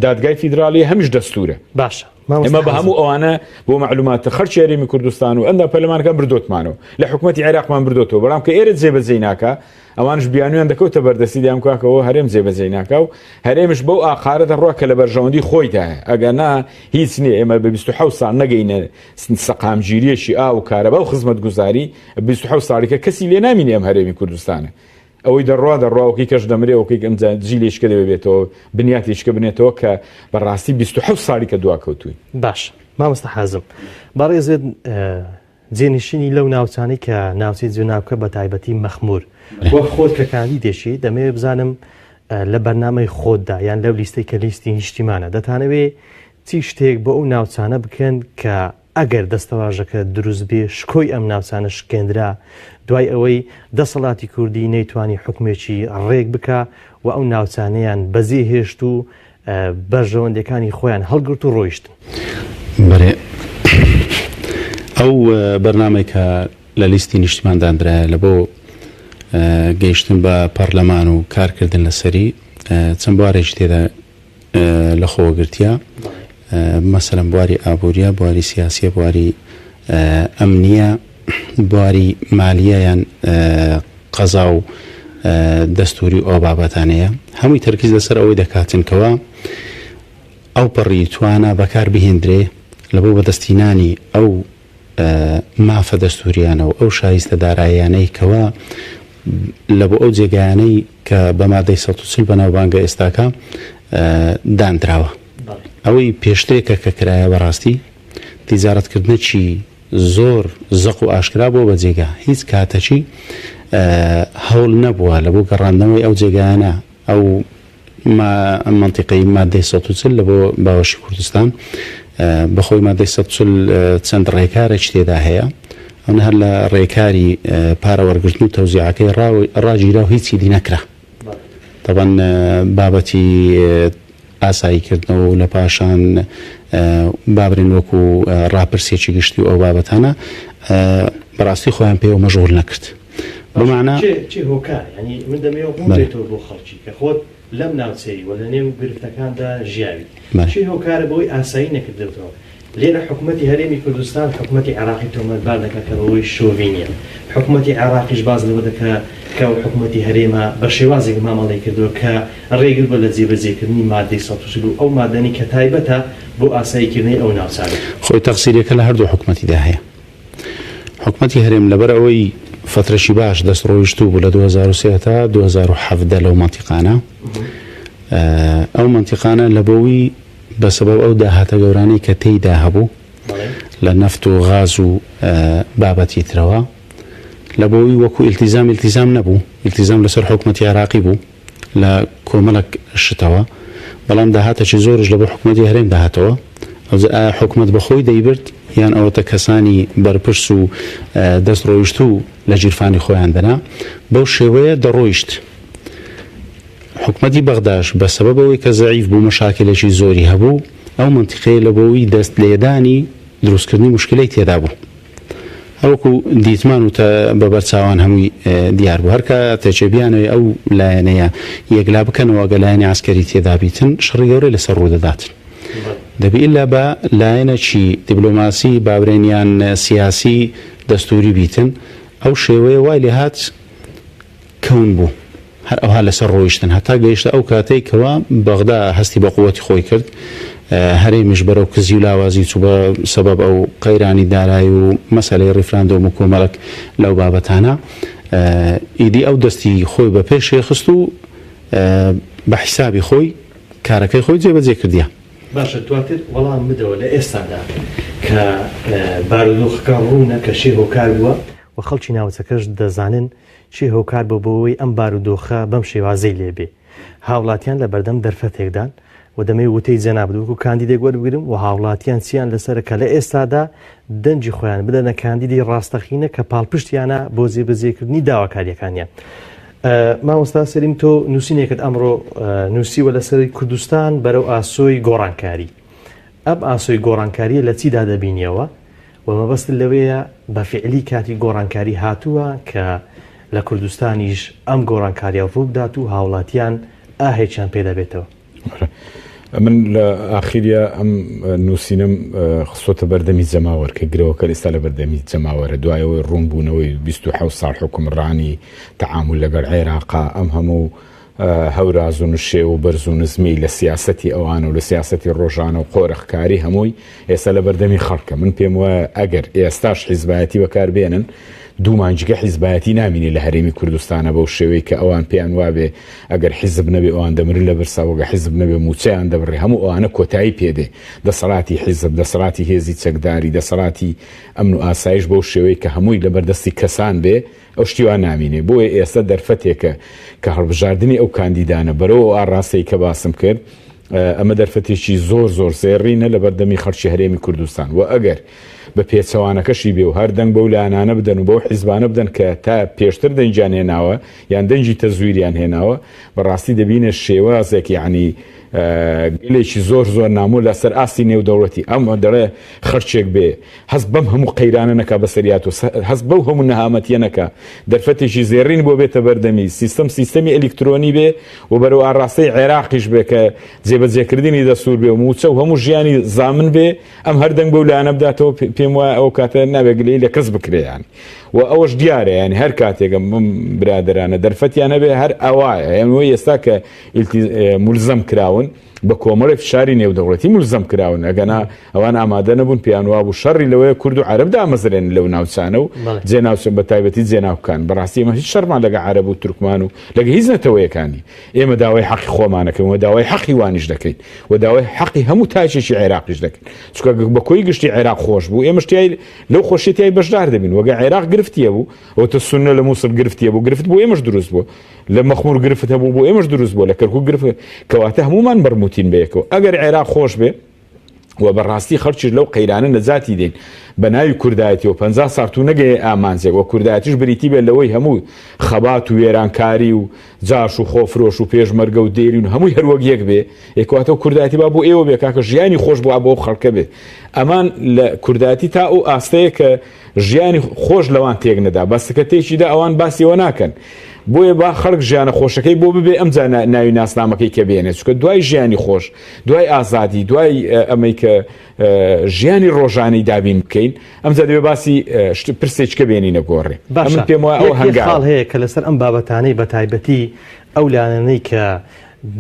دادگای فیدرالی هەمیش دەستورە باشە ئێمە بە هەموو ئەوانە بۆ معلوماتە خەرچی هەرێمی کوردستان و ئەندام پەرلەمانەکان بردۆتمانەوە لە حکوومەتی عێراقمان بردۆتەوە بەڵام کە ئێرە جێبەجێ ناکە ئەوانش بیانویان دەکەوتە بەردەستی دیام کاکەوە هەرێم جێبەجێ ناکە و هەرێمش بەو ئاخارە دەڕوە کە لە بەرژەوەندی خۆیدایە ئەگەنا هیچ نییە ئێمە بە 27 ساڵ نەگەینە سەقامگیریەکی ئا و کارەبا و خزمەتگوزاری 27 ساڵێکە کەسی لێ نامینێ ئەم هەرێمی کوردستانە ئەوەی دەڕواوەکی کەش دەمرێ وەکەی ئەم جیلێشکە دەبێتەوە بنیاتیشکە بنێتەوە کە بەڕاستی 27 ساڵی کە دواکەوتووی باش مامۆستا حازم بەڕێزێت جێنشینی لەو ناوچانی کە ناوچەی جێناوکە بە تایبەتی مەخمور وە خۆت کە کاندی دێشی دەمەوێت بزانم لە بەرنامەی خۆتدا یان لەو لیستەی کە لیستی نیشتیمانە دەتانەوێت چی شتێک بۆ ئەو ناوچانە بکەن کە ئەگەر دەستەواژەکە دروست بێ شکۆی ئەم ناوچانە شکێنرا دوای ئەوەی دەسەڵاتی کوردی نەیتوانی حکومێکی ڕێک بکە و ئەو ناوچانەیان بەزێ هێشت و بەرژەوەندەکانی خۆیان هەڵگرت و ڕۆیشتن بەێ ئەو بەرنامەی کە لە لیستی نیشتیماندانرایە لە بۆ گەیشتن بە پەرلەمان و کارکردن لەسەری چەند بوارێکی تێدا لە خۆوەگرتیا مەسەلەن بواری ئابوووریە بواری سیاسیە بواری ئەمنیە بواری مالیە یان قەزا و دەستوری ئەو بابەتانەیە هەمووی تەرکیز لەسەر ئەوەی دەکاتنکەوە ئەو پەڕی توانە بەکار بهێندرێ لە بۆ بەدەستینانی ئەو مافە دەستوریانە و ئەو شایستە داراییانەی کەوە لە بۆ ئەو جێگایانەی کە بە مادەی 140 بەناوبانگە ئێستاکە دانراوە ئەوەی پێشترێکە کە کرایە بەڕاستی تیجارەتکردنەکی زۆر زەق و ئاشکرا بۆ بە جێگا هیچ کاتەچی هەوڵ نەبووە لە بۆ گەڕاندنەوەی ئەو جێگایانە ئەو منتیقەی مادەی 140 لە بۆ باوەشی کوردستان بەخۆی مادەی 140 چەند ڕێکارێک تێدا هەیە ئەوە هەر لە ڕێکاری پارەوەرگرتن و تەوزیعەکەی ڕاگیرا و هیچی دی نەکرا طبعا بابەتی ئاساییکردنەوە و لە پاشان بابرین وەکو ڕاپرسێکی گشتی و ئەو بابەتانە بەڕاستی خۆیان پێوە مەژغول نەکرد بمعنى چی هۆکار ینی من دەمەوێت بێتەوە بۆ خەڵکی کە خۆت لەم ناوچەی وە لە نێو گرفتەکاندا ژیاوی چی هۆکارە بۆی ئاسایی نەکردێتەوە لێرە حکوومەتی هەرێمی کوردستان حکوومەتی عێراقی تۆمەتبار دەکات کە بەوەی شۆڤینیە حکوومەتی عێراقیش باز لەوە دەکات کە حکوومەتی هەرێمە بە شێوازێک مامەڵی کردووە کە ڕێگر بە لە جێبەجێکردنی مادەی ١٢ ئەو مادەنی کە تایبەتە بۆ ئاساییکردنی ئەو ناوچانە خۆی تەقسیرێکە لە هەردوو حکوومەتیدا هەیە حکوومەتی هەرێم لەبەر ئەوەی فترەشی باش دەست ڕۆیشتوو بوو لە 2003 تا 2017 لەو منتیقانە ئەو منتیقانە لە بۆوی بەسەبەب ئەو داهاتە گەورانەی کە تێیدا هەبوو لە نەفت و غاز و بابەتی ترەوە لە بۆوی وەکو ئیلتیزام نەبوو ئیلتیزام لەسەر حکوومەتی عێراقی بوو لە کۆمەڵک شتەوە بەڵام داهاتەی زۆرش لە بۆ حکوومەتی هەرێم داهاتەوە حکوومەت بەخۆی دەیبرد یان ئەوەتە کەسانی بەرپرس و دەست ڕۆیشتوو لە جیرفانی خۆیان دەنا بەو شێوەیە دەڕۆیشت حکوومەتی بەغداش بەسەبەبەوەی کە زەعیف بوو مەشاکلێکی زۆری هەبوو ئەو منتیقەیە لە بۆوی دەست لێدانی دروستکردنی مشکلەی تێدا بوو هەوەکو دیتمان و بەبەرچاوان هەمووی دیار بوو هەرکە تێچێبیانەوەی ئەو لایەنەیە یەکلا بکەنەوە گە لایەنی عسکەری تێدا بیتن شەڕی گەورەی لەسەر ڕوودەداتن دەبی ئیلا بە لایەنێکی دیبلۆماسی باورێنیان سیاسی دەستوری بیتن ئەو شێوەیە وای لێ هات کەون بوو هەر ئەوها لەسەر ڕۆیشتن هەتا گەیشتە ئەو کاتەی کەوا بەغدا هەستی بە قووەتی خۆی کرد هەرێمیش بەرەو کزی و لاوازی چوو بە سەبەب ئەو قەیرانی دارایی و مەسەلەی ڕیفراندۆم و کۆمەڵک لەو بابەتانە ئیدی ئەو دەستی خۆی بە پێشێ خست و بە حیسابی خۆی کارەکەی خۆی جێبەجێ کردیە باشە دواتر وەڵام بدەوە لە ئێستادا کە بارودۆخەکە ڕوونە کە شێ هۆکار بووە و خەڵکی ناوچەکەش دەزانن چی هۆکار بۆ بۆەوەی ئەم بارودۆخە بەم شێوازەی لێبێ هاوڵاتیان لە بەردەم دەرفەتێکدان و دەمەوێت وتەی جەنابدووکو کاندیدێک وەربگرم و هاوڵاتیان چیان لەسەرە کە لە ئێستادا دەنجی خۆیان بدەنە کاندیدی ڕاستەخینە کە پاڵپشتیانە بۆ جێبەجێکردنی داواکاریەکانیان مامۆستا سەریم تۆ نووسینێکت ئەمڕۆ نووسیوە لەسەری کوردستان بەرەو ئاسۆی گۆڕانکاری ئەم ئاسۆی گۆڕانکاریە لە چیدا دەبینیەوە و مەبەست لەوەیە بە فعلی کاتی گۆڕانکاری هاتووە کە لە کوردستانیش ئەم گۆڕانکاریە ڕووبدات و هاوڵاتیان ئاهێکیان پێدەبێتەوە من لە ئاخیریە ئەم نووسینم خسۆتە بەردەمی جەماوەر کە گرەوەکە ئێستا لە بەردەمی جەماوەرە دوایەوەی ڕوونبوونەوەی 27 ساڵ حکومڕانی تەعامل لەگەڵ عێراقا ئەم هەموو هەوراز و نوشێ و بەرز و نزمی لە سیاسەتی ئەوانە و لە سیاسەتی ڕۆژانە و قۆرەخکاری هەمووی ئێستا لە بەردەمی خەڵکە من پێم وایە ئەگەر ئێستاش حیزبایەتی بەکاربێنن دوو مانجگە حیزبایەتی نامینێ لە هەرێمی کوردستانە بەو شێوەی کە ئەوان پێیان وابێ ئەگەر حیزب نەبێ ئەوان دەمرن لە برساوەگە حیزب نەبێ موچەیان دەبڕێ هەموو ئەوانە کۆتایی پێدێ دەسەڵاتی حیزب دەسەڵاتی هێزی چەکداری دەسەڵاتی ئەمن و ئاسایش بەو شێوەی کە هەمووی لە بەردەستی کەسان بێ ئەو شتیوان نامینێ بۆیە ئێستا دەرفەتێکە کە هەڵبژاردننی ئەو کاندیدانە بەرەوە ئاڕاستەی کە باسم کرد ئەمە دەرفەتێکی زۆر زۆر سێڕینە لە بەردەمی خەڵکی هەرێمی کوردستان و ئەگەر بە پێچەوانەکەشی بێ و هەر دەنگ بەو لایەنانە بدەن و بەو حیزبانە بدەن کە تا پێشتر دەنجیان هێناوە یان دەنجی تەزویریان هێناوە بەڕاستی دەبینە شێوازێک یعنی گلێکی زۆر زۆر نامۆ لەسەر ئاستی نێودەوڵەتی ئەمە دەڵێ خەرچێک بێ هەست بەم هەموو قەیرانە نەکا بەسەریات و هەست بەو هەموو نەهامەتیە نەکا دەرفەتێکی زێڕین بۆ بێتە بەردەمی سیستەمی ئەلیکترۆنی بێ و بەرەو ئاڕاستەی عێراقیش بێ کە جێبەجێکردنی دەسوور بێ و موچە و هەموو ژیانی زامن بێ ئەم هەردەنگ بەو لایەنە بداتەوە پێم وایە ئەو کاتە نابێ گلەی لە کەس بکرێیان و ئەوەش دیارە ینی هەر کاتێکە برادرانە دەرفەتیانە بێ هەر ئەوایە ئەمەوە ئێستا کە مولزەم کراون بە کۆمەڵی فشاری نێودەوڵەتی مولزەم کراون ئەگەنا ئەوان ئامادە نەبوون پیانوا بوو شەڕی لەوەیە کورد و عەرەب دامەزرێن لەو ناوچانە و جێناوچن بە تایبەتی جێناوکان بەڕاستی ئێمە هیچ شەرمان لەگە عەرەب و تورکمان و لەگە هیچ نەتەوەیەکانی ئێمە داوای حەقی خۆمانەکەین و داوای حەقی وانیش دەکەین و داوای حەقی هەموو تاچێکی عێراقیش دەکەین چونکە بە کۆی گشتی عێراق خۆش بوو ئێمە شتیای لەو خۆشیەتی بەشدار دەبین وەگە عێراق گرفتیە بوو ئەوتە سونە لە مووسڵ گرفتیە بوو گرفت بوو ئێمەش دروست بوو لە مەخمور گرفت هەبوو بۆ ئێمەش دروست بوو لە کەرکوو گرفت کەواتە هەمومان بەرموتین بەیەکەوە ئەگەر عێراق خۆش بێ و بەڕاستی خەڵکیش لەو قەیرانە نەجاتی دێن بە ناوی کوردایەتیەوە 50 ساڵ تو نەگەی ئامانجێک و کوردایەتیش بریتی بێت لەوەی هەموو خەبات و وێرانکاری و جاش و خۆفرۆش و پێشمەرگە و دێرین و هەمووی هەروەک یەک بێ یەکواتە کوردایەتی با بۆ ئێوە بێ کاکە ژیانی خۆش بووە بۆ خەڵکە بێت ئەمان لە کوردایەتی تا ئەو ئاستەیە کە ژیانی خۆش لەوان تێک نەدا بەسەکە تێکیدا ئەوان باسیەوە ناکەن بۆیە با خەڵک ژیانە خۆشەکەی بۆ ببێ ئەمجا ناوی ناسنامەکەی کە بێنێت چونکە دوای ژیانی خۆش دوای ئازادی دوای ئەمەی کە ژیانی ڕۆژانەی دابین بکەین ئەمجا دەبێ باسی پرسێککە بێنینە گۆڕێ من پێم وایە ئەو هەنگاڵ هەیە کە لەسەر ئەم بابەتانەی بە تایبەتی ئەو لانەی کە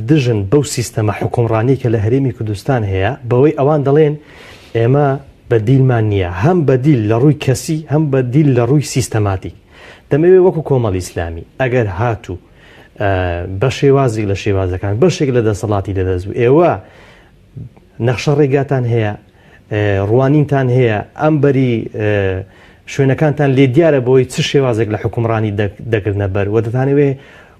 دژن بەو سیستەمە حکومڕانی کە لە هەرێمی کوردستان هەیە بەوەی ئەوان دەڵێن ئێمە بەدیلمان نییە هەم بەدیل لە ڕووی کەسی هەم بەدیل لە ڕووی سیستەماتیک دەمەوێت وەکو کۆمەڵی ئیسلامی ئەگەر هاتوو بە شێوازێک لە شێوازەکان بەشێک لە دەسەڵاتی لەدەستبوو ئێوە نەخشە ڕێگاتان هەیە ڕوانینتان هەیە ئەمبەری شوێنەکانتان لێ دیارە بۆی چ شێوازێک لە حکومڕانی دەکردنە بەر و دەتانەوێ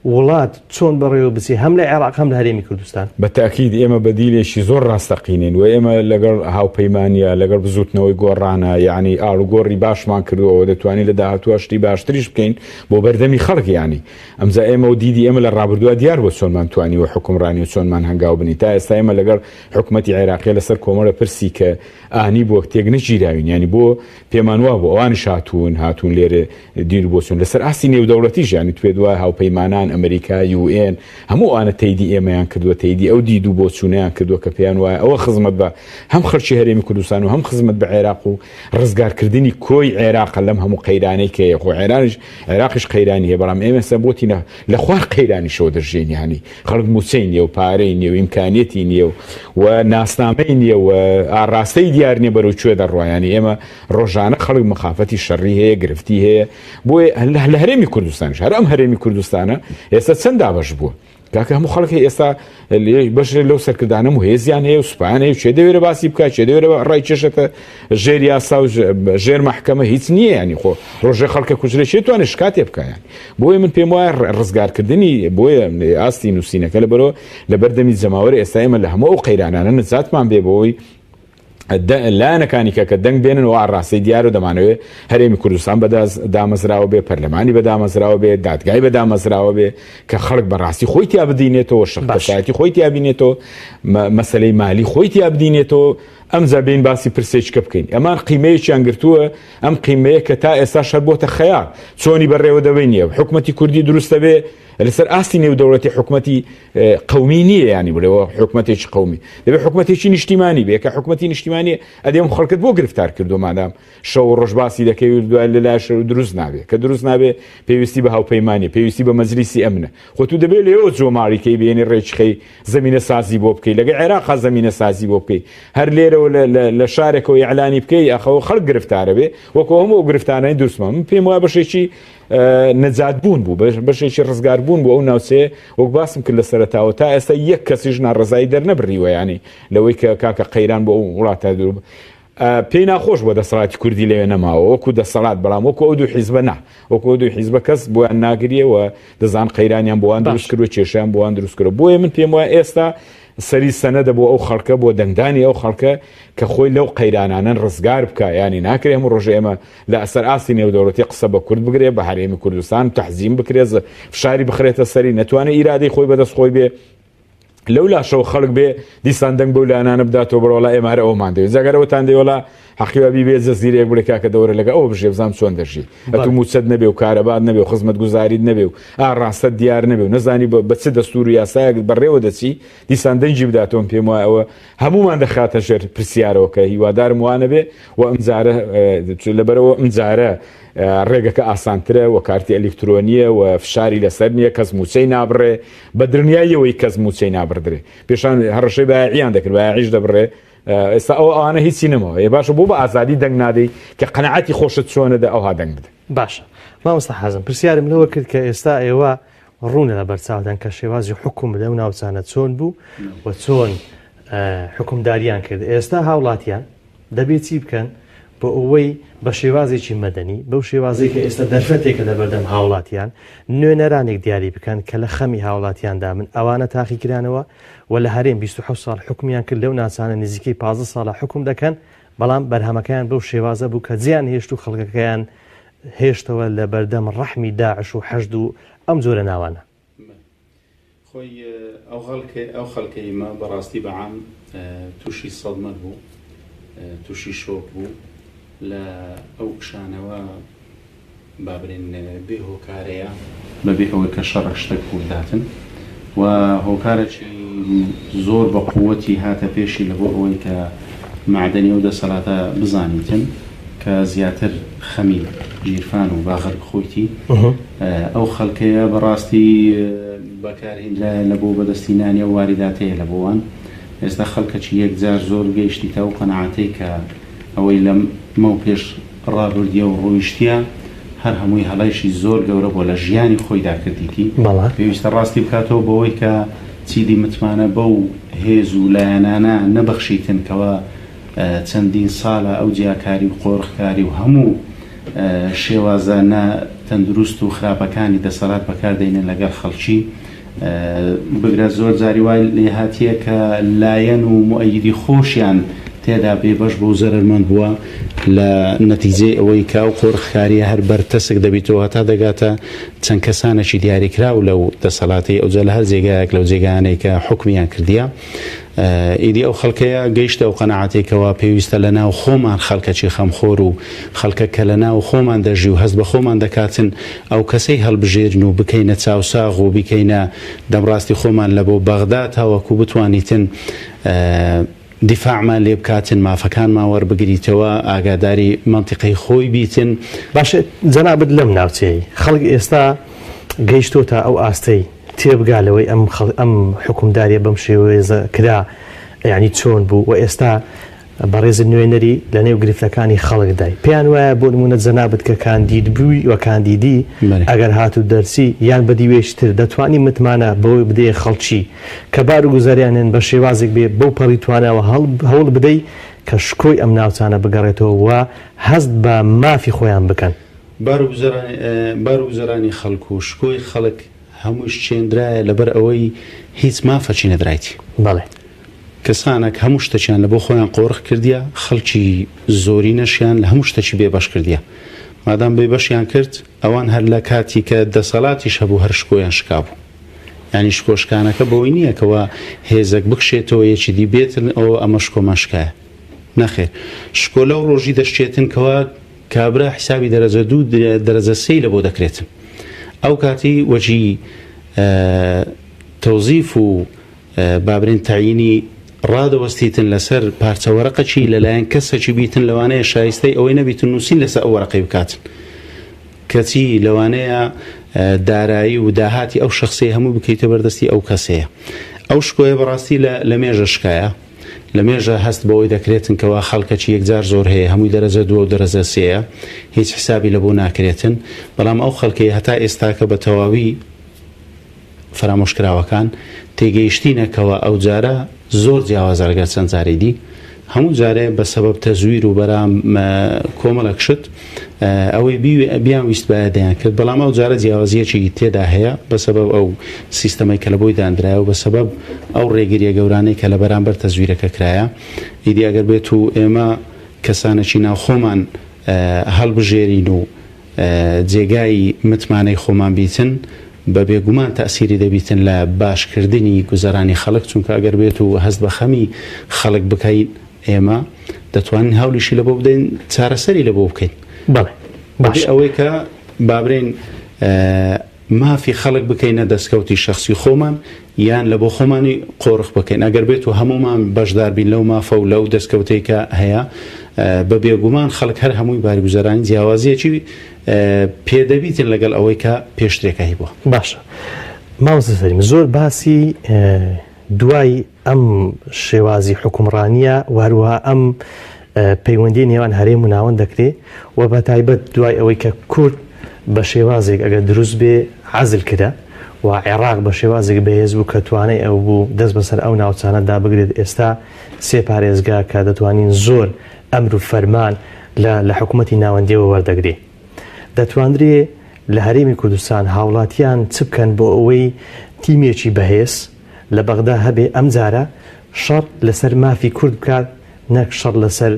وڵات چۆن بەڕێوە بچی هەم لە عێراق هەم لە هەرێمی کوردستان بە تاکید ئێمە بەدیلێکی زۆر ڕاستەقینین و ئێمە لەگەڵ هاوپەیمانە لەگەڵ بزوتنەوەی گۆڕانە یعنی ئاڵوگۆڕی باشمان کردوەوە دەتوانین لە داهاتوە شتی باشتریش بکەین بۆ بەردەمی خەڵک ینی ئەمجا ئێمە و دیدی ئێمە لە ڕابردووە دیار بۆ چۆنمان توانیوە حکومڕانی و چۆنمان هەنگاو بنی تا ئێستا ئێمە لەگەڵ حکوومەتی عێراقی لەسەر کۆمەڵە پرسی کە ئانی بۆ تێک نەگیراوین ینی بۆ پێمانوا بۆ ئەوانش هاتوون لێرە دیر بۆچون لەسەر ئاسی نێودەوڵەتیش ینی توێ دوای هاوپەیمانان ئەمریکا UN هەموو ئەوانە تەیدی ئێمەیان کردووە تەیدی ئەو دید و بۆچوونیان کردووە کە پێیان وایە ئەوە خزمەت بە هەم خەڵکی هەرێمی کوردستان و هەم خزمەت بە عێراق و ڕزگارکردنی کۆی عێراق لەم هەموو قەیرانەی کە خۆ عێراقیش قەیرانی هەیە بەڵام ئێمە سەبوتینە لە خوار قەیرانیشەوە دەژێن ینی خەڵک موچەی نییە و پارەی نییە و ئیمکانیەتی نییە و ناسنامەی نییە و ئاڕاستەی دیار نییە بەرەو کوێ دەڕوایانی ئێمە ڕۆژانە خەڵک مخافەتی شەڕی هەیە گرفتی هەیە بۆیە لە هەرێمی کوردستانش هەر ئەم هەرێمی کوردستانە ئێستا چەند دابەش بووە کاکە هەموو خەڵکی ئێستا بەشێک لەو سەرکردانە و هێزیان هەیە و سوپایان هەیە و چێ دەوێرە باسی بکات چێ دەوێرە ڕای کێشێتە ژێر یاسا و ژێر مەحکەمە هیچ نییە ینی خۆ ڕۆژێ خەڵکە کوژرێ چێتوانێت شکاتێ بکایان بۆیە من پێم وایە ڕزگارکردنی بۆیە ئاستی نووسینەکە لەبەرەوە لە بەردەمی جەماوەری ئێستا ئێمە لە هەموو ئەو قەیرانانە نەجاتمان بێ بۆەوەی لایەنەکانی کە دەنگ بێنن و ئاڕاستی دیار و دەمانەوێت هەرێمی کوردستان دامەزراوە بێ پەرلەمانی بەدامەزراوە بێ دادگای بەدامەزراوە بێ کە خەڵک بەڕاستی خۆی تیا بدینێتەوە شەخصایەتی خۆی تیا بینێتەوە مەسەلەی مالی خۆی تیا بدینێتەوە ئەمجا بین باسی پرسێککە بکەین ئەمان قیمەیەکیان گرتووە ئەم قیمەیە کە تا ئێستا شەر بۆتە خەیار چۆنی بەڕێوە دەبێ نییە حکوومەتی کوردی دروستە بێ لەسەر ئاستی نێودەوڵەتی حکوومەتی قەومی نییە ینی بڵێەوە حکوومەتێکی قەومی دەبێت حکوومەتێکی نیشتیمانی بێ کە حکوومەتی نیشتیمانی ئەدەم خەڵکت بۆ گرفتار کردو مادام شەو ڕۆژ باسی دەکەی دوای لەلای شەر دروست نابێت کە دروست نابێت پێویستی بە هاوپەیمانی پێویستی بە مەجلیسی ئەمنە خۆ تو دەبێت لێەوە جۆماریکەی بێنی ڕێچخەی زمینە سازی بۆ بکەی لەگە عێراق زمینە سازی بۆ بکەی هەر لێرەوە لە شارێکەوە ئیعلانی بکەی ئەخەوە خەڵک گرفتارە بێ وەکو هەموو گرفتانەی دروستمان من پێم وایە بەشێکی نەجات بوون بوو بەشێکی ڕزگار بوون بۆ ئەو ناوچەیە وەک باسم کرد لە سەرەتاوە تا ئێستا یەک کەسیش ناڕزایی دەرنەبڕیوە ینی لەوەی کە کاکە قەیران بۆ ئەو وڵاتە دوور پێی ناخۆش بۆ دەسەڵاتی کوردی لەوێ نەماوە وەکو دەسەڵات بەڵام وەکو ئەو دوو حیزبە نا وەکو ئەو دوو حیزبە کەس بۆیان ناگریەوە دەزان قەیرانیان بۆوان دروست کردو کێشیان بۆوان دروست کردو بۆیە من پێم وایە ئێستا سەری سەنەدە بۆ ئەو خەڵکە بۆ دەنگدانی ئەو خەڵکە کە خۆی لەو قەیرانانە ڕزگار بکە ینی ناکرێ هەموو ڕۆژێ ئێمە لە ئەسەر ئاستی نێودەوڵەتی قسە بە کورد بگرێ بە هەرێمی کوردستان تەحزیم بکرێت فشاری بخرێتە سەری نەتوانێت ئیرادەی خۆی بەدەست خۆی بێ لەو لاشەوە خەڵک بێ دیسان دەنگ بەو لایەنانە بداتەوە بڕۆڵا ئێمە هەر ئەومان دەوێت جەگەرەوەتان دەیوەڵا حەقیوابی بێ جەزیرەیەک بڵێ کاکە دەوەرە لەگە ئەوە بژێ بزانام چۆن دەژی ئەتو موچەت نەبێ و کارەبات نەبێ و خزمەت گوزاریت نەبێ و ڕاستە دیار نەبێ و نەزانی بە چ دەستور و یاسایەک بەڕێوە دەچی دیسان دەنگی بداتەوە پێم وایە ئەوە هەمومان دەخاتە ژێر پرسیارەوە کە هیوادارم وانە بێ و ئەمجارە لەبەرەوە ئەمجارە ڕێگەکە ئاسانترە و کارتی ئەلکترۆنیە و فشاری لەسەر نییە کەس موچەی نابڕێ بە دنیایەوەی کەس موچەی نابردرێ پێشان هەڕەشەی بایعیان دەکرد بایعیش دەبڕێ ئێستا ئەوانە هیچی نەمەوە ێ باشە بۆ بە ئازادی دەنگ نادەی کە قەنەعەتی خۆشت چۆنەدا ئەوها دەنگ بدە باشە مامۆستا حەزم پرسیارم لەوە کرد کە ئێستا ئێوە ڕوونە لە بەرچاودان کە شێوازی حکوم لەو ناوچانە چۆن بوو و چۆن حکومداریان کرد ئێستا هاوڵاتیان دەبێت چی بکەن بۆ ئەوەی بە شێوازێکی مەدەنی بەو شێوازەی کە ئێستا دەرفەتێکە لە بەردەم هاوڵاتیان نوێنەرانێک دیاری بکەن کە لە خەمی هاوڵاتیاندا من ئەوانە تاقیکرانەوە و لە هەرێم 27 ساڵ حکومیان کرد لەو ناچانە نزیکەی 15 ساڵە حکوم دەکەن بەڵام بەرهەمەکەیان بەو شێوازە بوو کە جیان هێشت و خەڵکەکەیان هێشتەوە لە بەردەم ڕەحمی داعش و حەشد و ئەم جۆرە ناوانە خۆی ئەو خەڵکەیمە بەڕاستی بەعام تووشی سەڵمەت بوو تووشی شۆک بوو لە ئەو کشانەوە بابرێن بێ هۆکارەیە بەبێ ئەوەی کە شەڕە شتێک بووداتن و هۆکارێکی زۆر بە قووەتی هاتە پێشی لە بۆ ئەوەی کە معدەنی و دەسەڵاتە بزانیتن کە زیاتر خەمی گیرفان و باغر بخۆیتی ئەو خەڵکەیە بەڕاستی بەکارهێنرا لە بۆ بەدەستینانیە و واریداتەیە لە بۆوان ئێستا خەڵکەکی یەکجار زۆر گەیشتیتە و قەنەعەتەی کە ئەوەی لە مەو پێش ڕابردیە و ڕۆیشتیە هەر هەمووی هەڵایشی زۆر گەورە بۆ لە ژیانی خۆیدا کردیتی پێویستە ڕاستی بکاتەوە بەوەی کە چیدی متمانە بەو هێز و لایەنانە نەبەخشیتن کەوە چەندین ساڵە ئەو جیاکاری و قۆڕخکاری و هەموو شێوازانە تەندروست و خراپەکانی دەسەڵات بەکاردێنن لەگەڵ خەڵکی بگرە زۆر جاری وای لێ هاتیە کە لایەن و موئەیدی خۆشیان تێدا بێبەش بۆ زەرمەند بووە لە نەتیجەی ئەوەی کە ئەو قۆڕخکاریە هەر بەرتەسک دەبیتەوە تا دەگاتە چەند کەسانێکی دیاریکرا و لەو دەسەڵاتی ئەوجە لە هەر جێگایەک لەو جێگانەی کە حکمیان کردیە ئیدی ئەو خەڵکەیە گەیشتە و قەنەعەتێکەوە پێویستە لە ناو خۆمان خەڵکەکی خەمخۆر و خەڵکە کە لە ناو خۆمان دەژی و هەست بە خۆمان دەکاتن ئەو کەسەی هەڵبژێرن و بکەینە چاوساغ و بکەینە دەمڕاستی خۆمان لە بۆ بەغدا تاوەکو بتوانیتن دیفاعمان لێ بکاتن مافەکانمان وەربگریتەوە ئاگاداری منتیقەی خۆی بیتن باشە جەنابەت لەم ناوچەی خەڵک ئێستا گەیشتۆتە ئەو ئاستەی تێبگالەوەی ئەم حکومداریە بەم شێوەیە کرا یعنی چۆن بوو و ئێستا بەڕێز نوێنەری لە نێو گرفتەکانی خەڵکدای پێیان وایە بۆ نمونە جەنابەت کە کاندید بووی و کاندیدی ئەگەر هاتو دەرسی یان بەدیوێشتر دەتوانی متمانە بەوەی بدەیە خەڵکی کە بار و گوزاریانێن بە شێوازێک بێ بەو پەڕی توانەوە هەوڵ بدەی کە شکۆی ئەم ناوچانە بگەڕێتەوە و هەست بە مافی خۆیان بکەن بار و گوزەرانی خەڵک و شکۆی خەڵک هەمووش چێندرایە لەبەر ئەوەی هیچ مافەچی نەدرایتی بەڵێ کەسانێک هەموو شتەکیان لە بۆ خۆیان قۆڕخ کردیە خەڵکی زۆری نەشیان لە هەموو شتێکی بێبەش کردیە مادام بێبەشیان کرد ئەوان هەر لە کاتی کە دەسەڵاتیش هەبوو هەر شکۆیان شکابوو ینی شکۆشکانەکە بەوەی نییە کەەوە هێزەک بکشێتەوە یەکی دی بێتن ئەوە ئەمە شکۆمان شکایە نەخێر شکۆ لەو ڕۆژی دەشتێتن کەەوە کابرا حسابی دەرەجە دوو دەرەجە سەی لە بۆ دەکرێتن ئەو کاتی وەجی تەوزیف و بابرین تاعینی ڕادەوەستیتن لەسەر پارچەوەرەقەکی لەلایەن کەسێکی بیتن لەوانەیە شایستەی ئەوەی نەبیتن نووسین لەسەر ئەو وەرەقەی بکاتن کەچی لەوانەیە دارایی و داهاتی ئەو شخصی هەموو بکەیتە بەردەستی ئەو کەسەیە ئەو شکۆیە بەڕاستی لە مێژە شکایە لە مێژە هەست بەوەی دەکرێتن کەوا خەڵکەکی یەکجار زۆر هەیە هەمووی دەرەجە دووە و دەرەجە سێیە هیچ حسابی لە بۆ ناکرێتن بەڵام ئەو خەڵکەی هەتا ئێستاکە بە تەواوی فرامۆشکراوەکان تێگەیشتینەکەوە ئەو جارە زۆر جیاوازەرگەر چەند جارێدی هەموو جارێ بە سەبەب تەزویر و بەرام کۆمەڵە کشت ئەوەی بیان ویست بەدەیان کرد بەڵام ئەو جارە جیاوازیەکی تێدا هەیە بە سەبەب ئەو سیستەمەی کە لە بۆی دانرایە و بە سەبەب ئەو ڕێگریە گەورانەی کە لە بەرامبەر تەزویرەکە کرایە ئیدی ئەگەر بێت و ئێمە کەسانێکی ناوخۆمان هەڵبژێرین و جێگای متمانەی خۆمان بیتن بە بێگومان تەسیری دەبیتن لە باشکردنی گوزەرانی خەڵک چونکە ئەگەر بێت و هەست بە خەمی خەڵک بکەین ئێمە دەتوانین هەولیشی لە بۆ بدەین چارەسەری لە بۆ بکەین باش ئەوەی کە بابرین مافی خەڵک بکەینە دەستکەوتی شخصی خۆمان یان لە بۆ خۆمانی قۆڕخ بکەین ئەگەر بێت و هەمومان بەشداربین لەو مافە و لەو دەستکەوتەی کە هەیە بە بێگومان خەڵک هەر هەمووی باریگوزەرانی جیاوازیەکی پێدەبیتن لەگەڵ ئەوەی کە پێشترێکە هی بووە باشە ماوەزەریم زۆر باسی دوای ئەم شێوازی حکومڕانیە واروها ئەم پەیوەندی نێوان هەرێم و ناوەند دەکرێت و بە تایبەت دوای ئەوەی کە کورد بە شێوازێک ئەگەر دروست بێ عەزل کرا و عێراق بە شێوازێک بەهێز بوو کە توانای ئەو بوو دەست بەسەر ئەو ناوچانەدا بگرێت ئێستا سێ پارێزگا کە دەتوانین زۆر ئەمر و فەرمان لە حکوومەتی ناوەندیەوە وەردەگرێ دەتوانرێ لە هەرێمی کوردستان هاوڵاتیان چ بکەن بۆ ئەوەی تیمێکی بەهێز لە بەغدا هەبێ ئەم جارە شەڕ لەسەر مافی کورد بکات نەک شەڕ لەسەر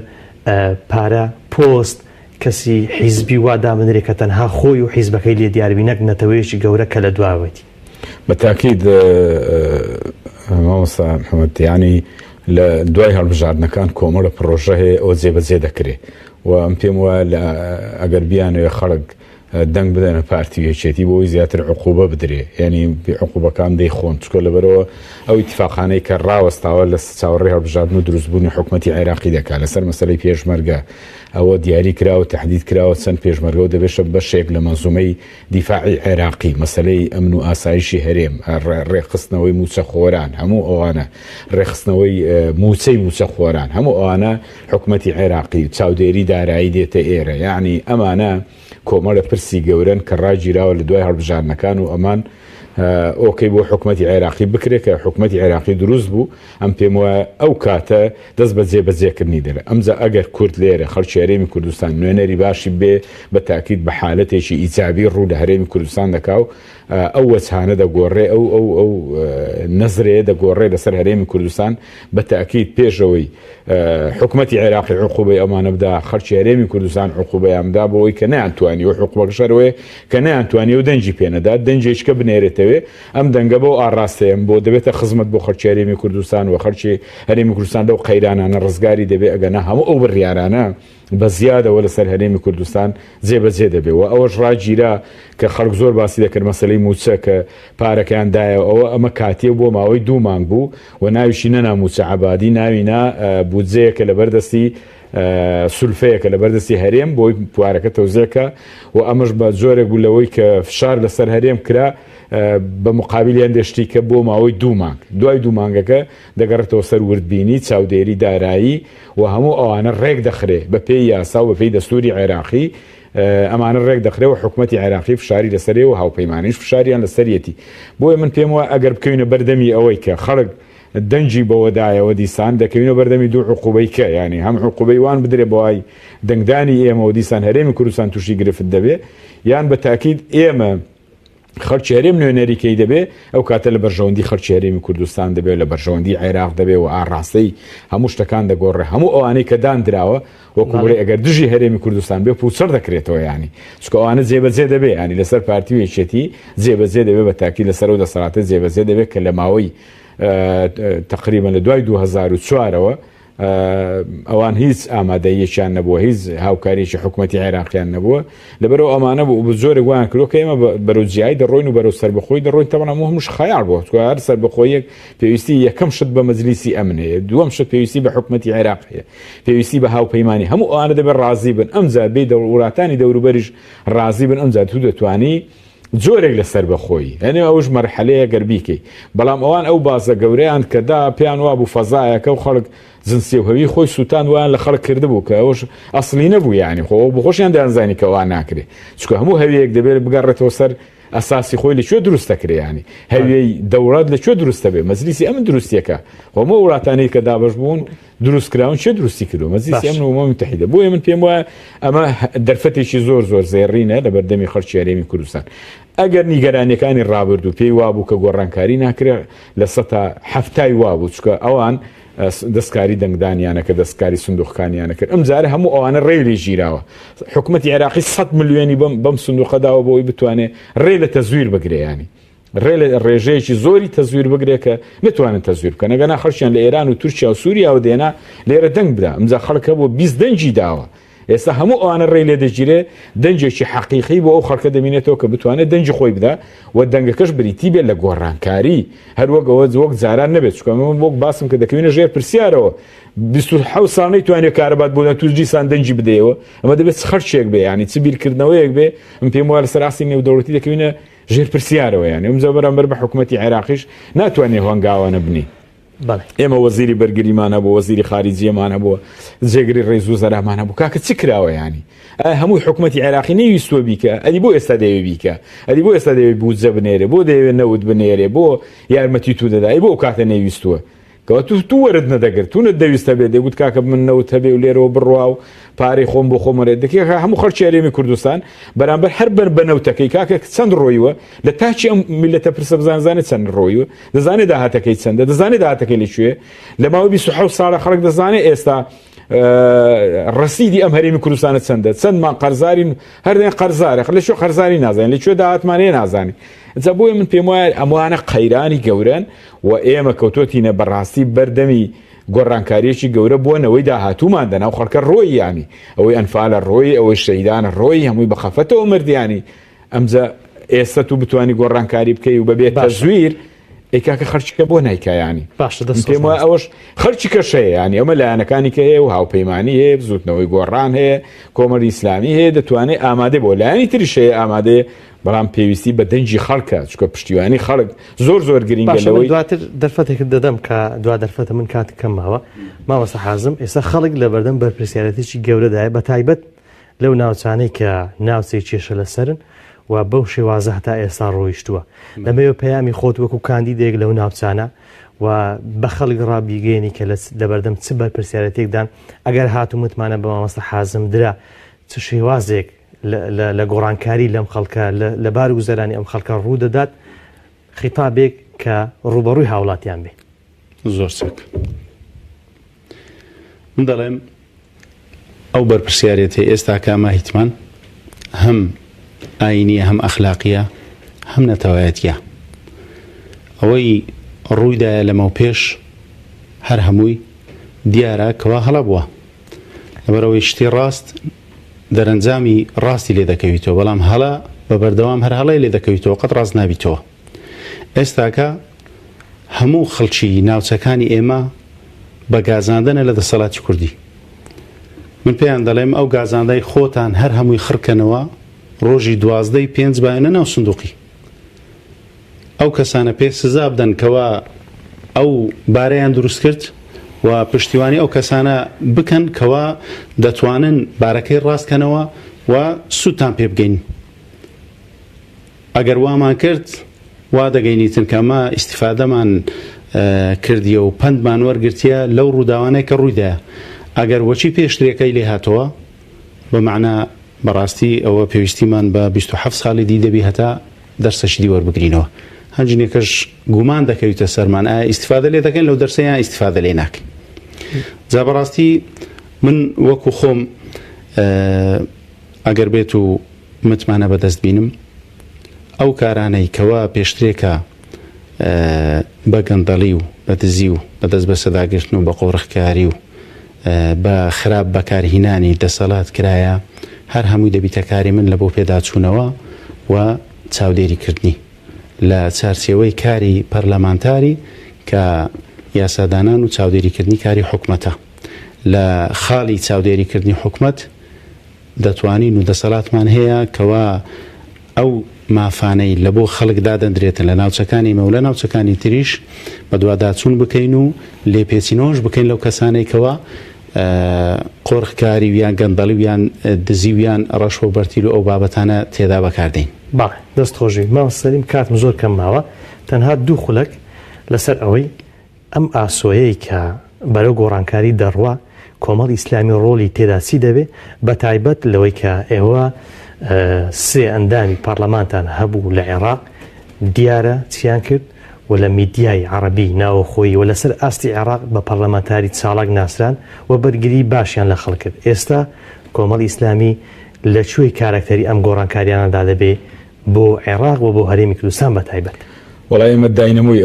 پارە پۆست کەسی حیزبی وا دامنرێت کە تەنها خۆی و حیزبەکەی لێ دیاربی نەک نەتەوەیەکی گەورە کە لە دواوەتی بەتاکید مامۆستا محەممەد ینی لە دوای هەڵبژاردنەکان کۆمەڵە پرۆژە هەیە ئەو جێبەجێ دەکرێت و ئەم پێم وایە ئەگەر بیانوێ خەڵک دەنگ بدەنە پارتی یەکێتی بۆی زیاتر عقوبە بدرێ ینی عقوبەکان دەیخۆن چکۆ لەبەرەوە ئەو ئیتفاقانەی کە ڕاوەستاوە لە چاوەڕێی هەڵبژاردن و دروستبوونی حکوومەتی عێراقی دەکات لەسەر مەسەلەی پێشمەرگە ئەوە دیاری کراوە تهدید کراوە چەند پێشمەرگە و دەبێتە بەشێک لە مەنزومەی دیفاعی عێراقی مەسەلەی ئەمن و ئاسایشی هەرێم ڕێخستنەوەی موچەخۆران هەموو ئەوانە ڕێخستنەوەی موچەی موچەخۆران هەموو ئەوانە حکوومەتی عێراقی چاودێری دارایی دێتە ئێرە یعنی ئەمانە کۆمەڵە پرسی گەورن کە ڕاگیراوە لە دوای هەڵبژاردنەکان و ئەمان ئۆکەی بۆ حکوومەتی عێراقی بکرێت کە حکوومەتی عێراقی دروست بوو ئەم پێم وایە ئەو کاتە دەست بە جێبەجێکردنی دەرە ئەمجا ئەگەر کورد لێرە خەڵکی هەرێمی کوردستان نوێنەری باشی بێ بە تاکید بە حالەتێکی ئیجابی ڕوو لە هەرێمی کوردستان دەکاو ئەو وەچانە دەگۆڕێ ئەو نەزرێ دەگۆڕێ لەسەر هەرێمی کوردستان بە تاکید پێشەوەی حکوومەتی عێراقی عقوبەی ئەمانە بدا خەڵکی هەرێمی کوردستان عقوبەیاندا بۆەوەی کە نەیانتوانی و حقوبەکەشەرەوەی کە نەیانتوانی و دەنجی پێنەدا دەنجێشکە بنێرێتەوە ئەم دەنگە بۆ ئاڕاستەیەم بۆ دەبێتە خزمەت بۆ خەڵکی هەرێمی کوردستان و خەڵکی هەرێمی کوردستان لەو قەیرانانە ڕزگاری دەبێت ئەگەنە هەموو ئەو بڕیارانە بە زیادەوە لەسەر هەرێمی کوردستان جێبەجێ دەبێت و ئەوەش ڕاگیرا کە خەڵک زۆر باسی دەکرد مەسەلەی موچە کە پارەکەیاندایە ئەوە ئەمە کاتێ بۆ ماوەی 2 مانگ بوو و ناویشی نەنا موچە عەبادی ناوینا بودجەیەکە لەبەردەستی سولفەیەکە لەبەردەستی هەرێم بۆی پوارەکە تەوزێکە و ئەمەش بە جۆرێک بوو لەوەی کە فشار لەسەر هەرێم کرا بە مقابلیان دەشتی کە بۆ ماوەی 2 مانگ دوای 2 مانگەکە دەگەڕێتەوە سەر وردبینی چاودێری دارایی و هەموو ئەوانە ڕێک دەخرێ بە پێی یاسا و بە پێی دەستوری عێراقی ئەمانە ڕێک دەخرێ و حکوومەتی عێراقی فشاری لەسەرێ و هاوپەیمانیش فشاریان لەسەرەتی بۆیە من پێم وایە ئەگەر بکەوینە بەردەمی ئەوەی کە خەڵک دەنجی بەوەدایەوە دیسان دەکەوینە بەردەمی 2 عقوبەی کە ینی هەم عقوبەی وان بدرێ بۆای دەنگدانی ئێمە و دیسان هەرێمی کوردستان تووشی گرفت دەبێ یان بە تاکید ئێمە خەڵکی هەرێم نوێنەریکەی دەبێ ئەو کاتە لە بەرژەوەندی خەڵکی هەرێمی کوردستان دەبێت لە بەرژەوەندی عێراق دەبێت و ئاڕاستەی هەموو شتەکان دەگۆڕێ هەموو ئەوانەی کە دانراوە وەکوڵێ ئەگەر دژی هەرێمی کوردستان بێ پوچەر دەکرێتەوە ینی چکە ئەوانە جێبەجێ دەبێ ینی لەسەر پارتی یەکێتی جێبەجێ دەبێت بە تاکید لەسەر و دەسەڵاتە جێبەجێ دەبێت کە لە ماوەی تقریبا لە دوای 2004ەوە ئەوان هیچ ئامادەیەکیان نەبووە هیچ هاوکاریی حکوومەتی عێراقیان نەبووە لەبەرەوە ئەمانە بوو زۆرێک وایان کردو کە ئێمە بەرەوجیایی دەڕۆین و بەرەو سەربەخۆی دەڕۆین تەمەن هەمووش خەیاڵ بووە هەر سەربەخۆیەک پێویستی یەکەم شت بە مەجلیسی ئەمن هەیە دووەم شت پێویستی بە حکوومەتی عێراق هەیە پێویستی بە هاوپەیمانی هەموو ئەوانە دەبێت ڕازی بن ئەمجار بێ وڵاتانی دەوروبەریش ڕازی بن ئەمجار تو دەتوانی جۆرێک لە سەربەخۆی هەنێ ئەوش مەرحەلەیە گەربیکەی بەڵام ئەوان ئەو بازە گەورەیان کەدا پێیان وا بوو فەزایەکە و خەڵک جنسی و هەوی خۆی سووتان ویان لە خەڵک کردبوو کە ئەوش ئەسلی نەبوو یانی خۆ بخۆشیان دەیانزانی کە ئەوان ناکرێت چکە هەموو هەویەک دەبێت بگەڕێتەوە سەر ئەساسی خۆی لەکوێ دروستەکرێ ینی هەویەی دەوڵات لەکوێ دروستە بێ مەجلیسی ئەمن دروستیەکە هەموو وڵاتانەی کە دابەش بوون دروستکراون چێ دروستی کردو مەجلیسی ئەمن و ئومەمی متحیدە بۆیە من پێم وایە ئەمە دەرفەتێکی زۆر زۆر زێڕینە لە بەردەمی خەڵکی هەرێمی کوردستان ئەگەر نیگەرانیەکانی ڕابردوو پێی وابوو کە گۆڕانکاری ناکرێت لە سەتا هەفتای وابوو چکە ئەوان دەستکاری دەنگدانیانە کە دەستکاری سندوقخانیانە کرد ئەم جارە هەموو ئەوانە ڕێ لێ ژیراوە حکوومەتی عێراقی 100 ملیۆنی بەم سندوقەداوە بۆی بتوانێت ڕێ لە تەزویر بگرێیانی ڕێ لە ڕێژەیەکی زۆری تەزویر بگرێت کە نتوانن تەزویر بکەن ئەگەنا خەڵکیان لە ئێران و تورکیا و سووریا و دێنا لێرە دەنگ بدا ئەمجا خەڵکە بۆ 20 دەنجی داوە ئێستا هەموو ئەوانە ڕێ لێ دەگیرێ دەنجێکی حەقیقی بۆ ئەو خەڵکە دەمێنێتەوە کە بتوانێت دەنجی خۆی بدا و دەنگەکەش بریتی بێت لە گۆڕانکاری هەروەگەوە وەک جاران نەبێت چکە من وەک باسم کە دەکەوێنە ژێر پرسیارەوە 27 ساڵ نەیتوانێت کارەبات بۆ توجیسان دەنجی بدەیەوە ئەمە دەبێت خەرچێک بێ ینی چ بیرکردنەوەیەک بێ من پێم وایە لەسەر ئاستی نێودەوڵەتی دەکەوێنە ژێر پرسیارەوە ینی ئەم بەرامبەر بە حکوومەتی عێراقیش ناتوانێت هەنگاوانە بنی ئێمە وەزیری بەرگریمانە بۆ وەزیری خارجیەمانە بۆ جێگری ڕێز و زەرامانە بوو کاکە چ کراوە ینی هەمووی حکوومەتی عێراقی نەویستوە بیکە ئەدی بۆ ئێستا دەوێ بیکە ئەدی بۆ ئێستا دەوێت بودجە بنێرێ بۆ دەوێت نەوت بنێرێ بۆ یارمەتی تو دەدای بۆ ئەو کاتە نەویستووە کەوا تو وەرت نەدەگرت تو نەدەویستە بێت دەیگوت کاکە من نەوت هەبێ و لێرەوە بڕوا و پارەی خۆم بۆ خۆمەرێت دەکێ هەموو خەڵکی هەرێمی کوردستان بەرامبەر هەر بەنەوتەکەی کاکە چەند ڕۆیوە لە تاچی ئەم میلەتە پرسە بزانزانێت چەند ڕۆیوە دەزانێت داهاتەکەی چەندە دەزانێت داهاتەکەی لەکوێ لە ماوەی 27 ساڵە خەڵک دەزانێت ئێستا ڕەسیدی ئەم هەرێمی کوردستانە چەندە چەندمان قەرزارین هەردێن قەرزارە لە شو قەرزاری نازانین لەکوێ داهاتمانەیە نازانی جا بۆیە من پێم وایە ئەموانە قەیرانی گەورەن و ئێمە کەوتۆتینە بەڕاستی بەردەمی گۆڕانکاریەکی گەورە بوونەوەی داهاتوومان دەناو خەڵکە ڕۆی ینی ئەوەی ئەنفالە ڕۆی ئەوەی شەیدانە ڕۆی هەمووی بەخەفەتەوە مردیانی ئەمجا ئێستا تو بتوانی گۆڕانکاری بکەی و بەبێت تەزویر ئێکاکە خەرچیکە بۆ نایکایانی باشە پێم وایە ئەوەش خەرچی کەشەیە ینی ئەمە لایەنەکانی کە هەیە و هاوپەیمانی هەیە زوتنەوەی گۆڕان هەیە کۆمەڵی ئیسلامی هەیە دەتوانێت ئامادە بۆ لایەنی تریشەیە ئامادەیە بەڵام پێویستی بە دەنجی خەڵکە چکە پشتیوانی خەڵک زۆر گرنگەوەی دواتر دەرفەتێکت دەدەم کە دوا دەرفەتە من کاتی کەم ماوە ماوەسە حازم ئێستا خەڵک لە بەردەم بەرپرسیارەتێکی گەورەدایە بە تایبەت لەو ناوچانەی کە ناوچەی کێشە لەسەرن و بەو شێوازە هەتا ئێستا ڕۆیشتووە لەمەوێ پەیامی خۆت وەکو کاندیدێک لەو ناوچانە و بە خەڵک ڕابیگەێنی کە لە بەردەم چ بەرپرسیارەتێکدان ئەگەر هاتوومتمانە بە مامۆستا حازم درا چ شێوازێک لە گۆڕانکاری لەم خەڵکە لە بار گوزەرانی ئەم خەڵکە ڕوو دەدات خیتابێک کە ڕوبەڕووی هاوڵاتیان بێ زۆر چەک من دەڵێم ئەو بەرپرسیارەتێ ئێستا کامە هیتمان هەم ئاینیە هەم ئەخلاقیە هەم نەتەوایەتیە ئەوەی ڕوویدایە لەمە پێش هەر هەمووی دیارە کەوا هەڵە بووە لەبەرەوەی شتی ڕاست دەرەنجامی ڕاستی لێ دەکەویتەوە بەڵام هەڵە بە بەردەوام هەر هەڵی لێ دەکەویتەوە قەت ڕاست نابیتەوە ئێستاکە هەموو خەڵکی ناوچەکانی ئێمە بە گازاندنە لە دەسەڵاتی کوردی من پێیان دەڵێم ئەو گازاندای خۆتان هەر هەمووی خڕکەنەوە ڕۆژی 12 باەنە ناو سندوقی ئەو کەسانە پێ سزا بدەن کەوا ئەو بارەیان دروست کرد و پشتیوانی ئەو کەسانە بکەن کەوا دەتوانن بارەکەی ڕاستکەنەوە و سوودتان پێ بگەین ئەگەر وامان کرد وا دەگەینیتن کە ئەمە ئیستیفادەمان کردیە و پندمان وەرگرتیە لەو ڕووداوانەیە کە ڕوویدایە ئەگەر وەچی پێشترێکەکەی لێ هاتەوە بەمعنە بەڕاستی ئەوە پێویستیمان بە 27 ساڵی دی دەبی هەتا دەرسەشی دی وەربگرینەوە هەنجینێکەش گومان دەکەویتە سەرمان ئایا ئیستیفادە لێ دەکەن لەو دەرسەیان ئیستیفادە لێ ناکەین جا بەڕاستی من وەکو خۆم ئەگەر بێت و متمانە بەدەست بینم ئەو کارانەی کەوا پێشترێکە بە گەندەڵی و بە دزی و بەدەست بە سەداگرتن و بە قۆڕخکاری و بە خراپ بەکارهینانی دەسەڵات کرایە هەر هەمووی دەبیتە کاری من لە بۆ پێداچوونەوە و چاودێریکردنی لە چارچێوەی کاری پەرلەمانتاری کە یاسادانان و چاودێریکردنی کاری حکومەتە لە خاڵی چاودێریکردنی حکومەت دەتوانین و دەسەڵاتمان هەیە کەوا ئەو مافانەی لە بۆ خەڵک دادەندرێتن لە ناوچەکانی مە و لە ناوچەکانی تریش بە دوواداچوون بکەین و لێپێچینەوەش بکەین لەو کەسانەی کەوا قۆڕخکاری ویان گەندەڵی ویان دزی ویان ڕەشوە بەرتیل و ئەو بابەتانە تێدا بەکاردەین باڵێ دەست خۆشی ماوەسەریم کاتم زۆر کەم ماوە تەنها دوو خولەک لەسەر ئەوەی ئەم ئاسۆیەی کە بەرەو گۆڕانکاری دەڕوا کۆمەڵ ئیسلامی ڕۆلی تێدا چی دەبێ بە تایبەت لەوەی کە ئێوە سێ ئەندامی پارلەمانتان هەبوو لە عێراق دیارە چیان کرد و لە میدیای عەرەبی ناوەخۆی و لەسەر ئاستی عێراق بە پەرلەمانتاری چالاک ناسران و بەرگری باشیان لە خەڵک کرد ئێستا کۆمەڵ ئیسلامی لەکوێی کارکتەری ئەم گۆڕانکاریانەدا دەبێ بۆ عێراق و بۆ هەرێمی کوردستان بە تایبەت وەڵای ئێمە داینەمووی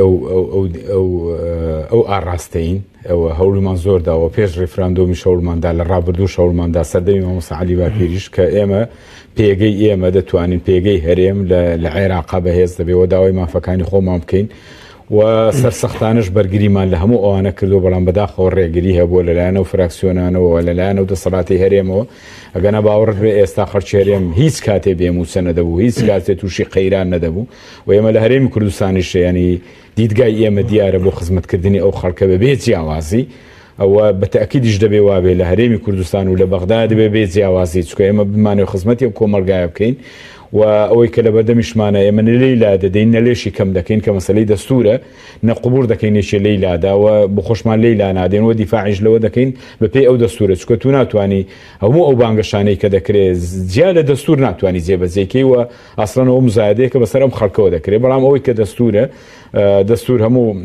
ئەو ئاڕاستەین ئەوە هەوڵمان زۆر داوە پێش ڕێفراندۆمی شەوڵماندا لە ڕابردوو شەوڵماندا سەردەمی مامۆستا عەلی باپیریش کە ئێمە پێگەی ئێمە دەتوانین پێگەی هەرێم لە عێراقا بەهێز دەبێەوە داوای مافەکانی خۆمان بکەین و سەرسەختانش بەرگریمان لە هەموو ئەوانە کردو بەڵام بەداخەوە ڕێگری هەبووە لەلایەنە و فراکسیۆنانەوە لەلایەنە و دەسەڵاتی هەرێمەوە ئەگەنە باوەڕ بێ ئێستا خەڵکی هەرێم هیچ کاتێ بێموچە نەدەبوو هیچ کاتێ تووشی قەیران نەدەبوو و ئێمە لە هەرێمی کوردستانیش ینی دیدگای ئێمە دیارە بۆ خزمەتکردنی ئەو خەڵکە بەبێ جیاوازی ئەوە بە تەکیدیش دەبێ وابێ لە هەرێمی کوردستان و لە بەغدا دەبێ بێ جیاوازی چکە ئێمە بمانێ خزمەتی و کۆمەلگایە بکەین و ئەوەی کە لە بەردەمیشمانە ئێمە لەیلا دەدەین نەلێشی کەم دەکەین کە مەسلەی دەستورە نەقبور دەکەینێکی لەیلاداوە بۆ خۆشمان لەیلا نادێنەوە دیفاعیش لەوە دەکەین بەپێی ئەو دەستورە چکە تو ناتوانانی هەموو ئەو بانگەشانەی کە دەکرێت جیا لە دەستور ناتوانانی جێبەجێکەی و ئاسڵەنەوە مزایدەیە کە بەسەر ئەم خەڵکەوە دەکرێت بەڵام ئەوەی کە دەستور هەموو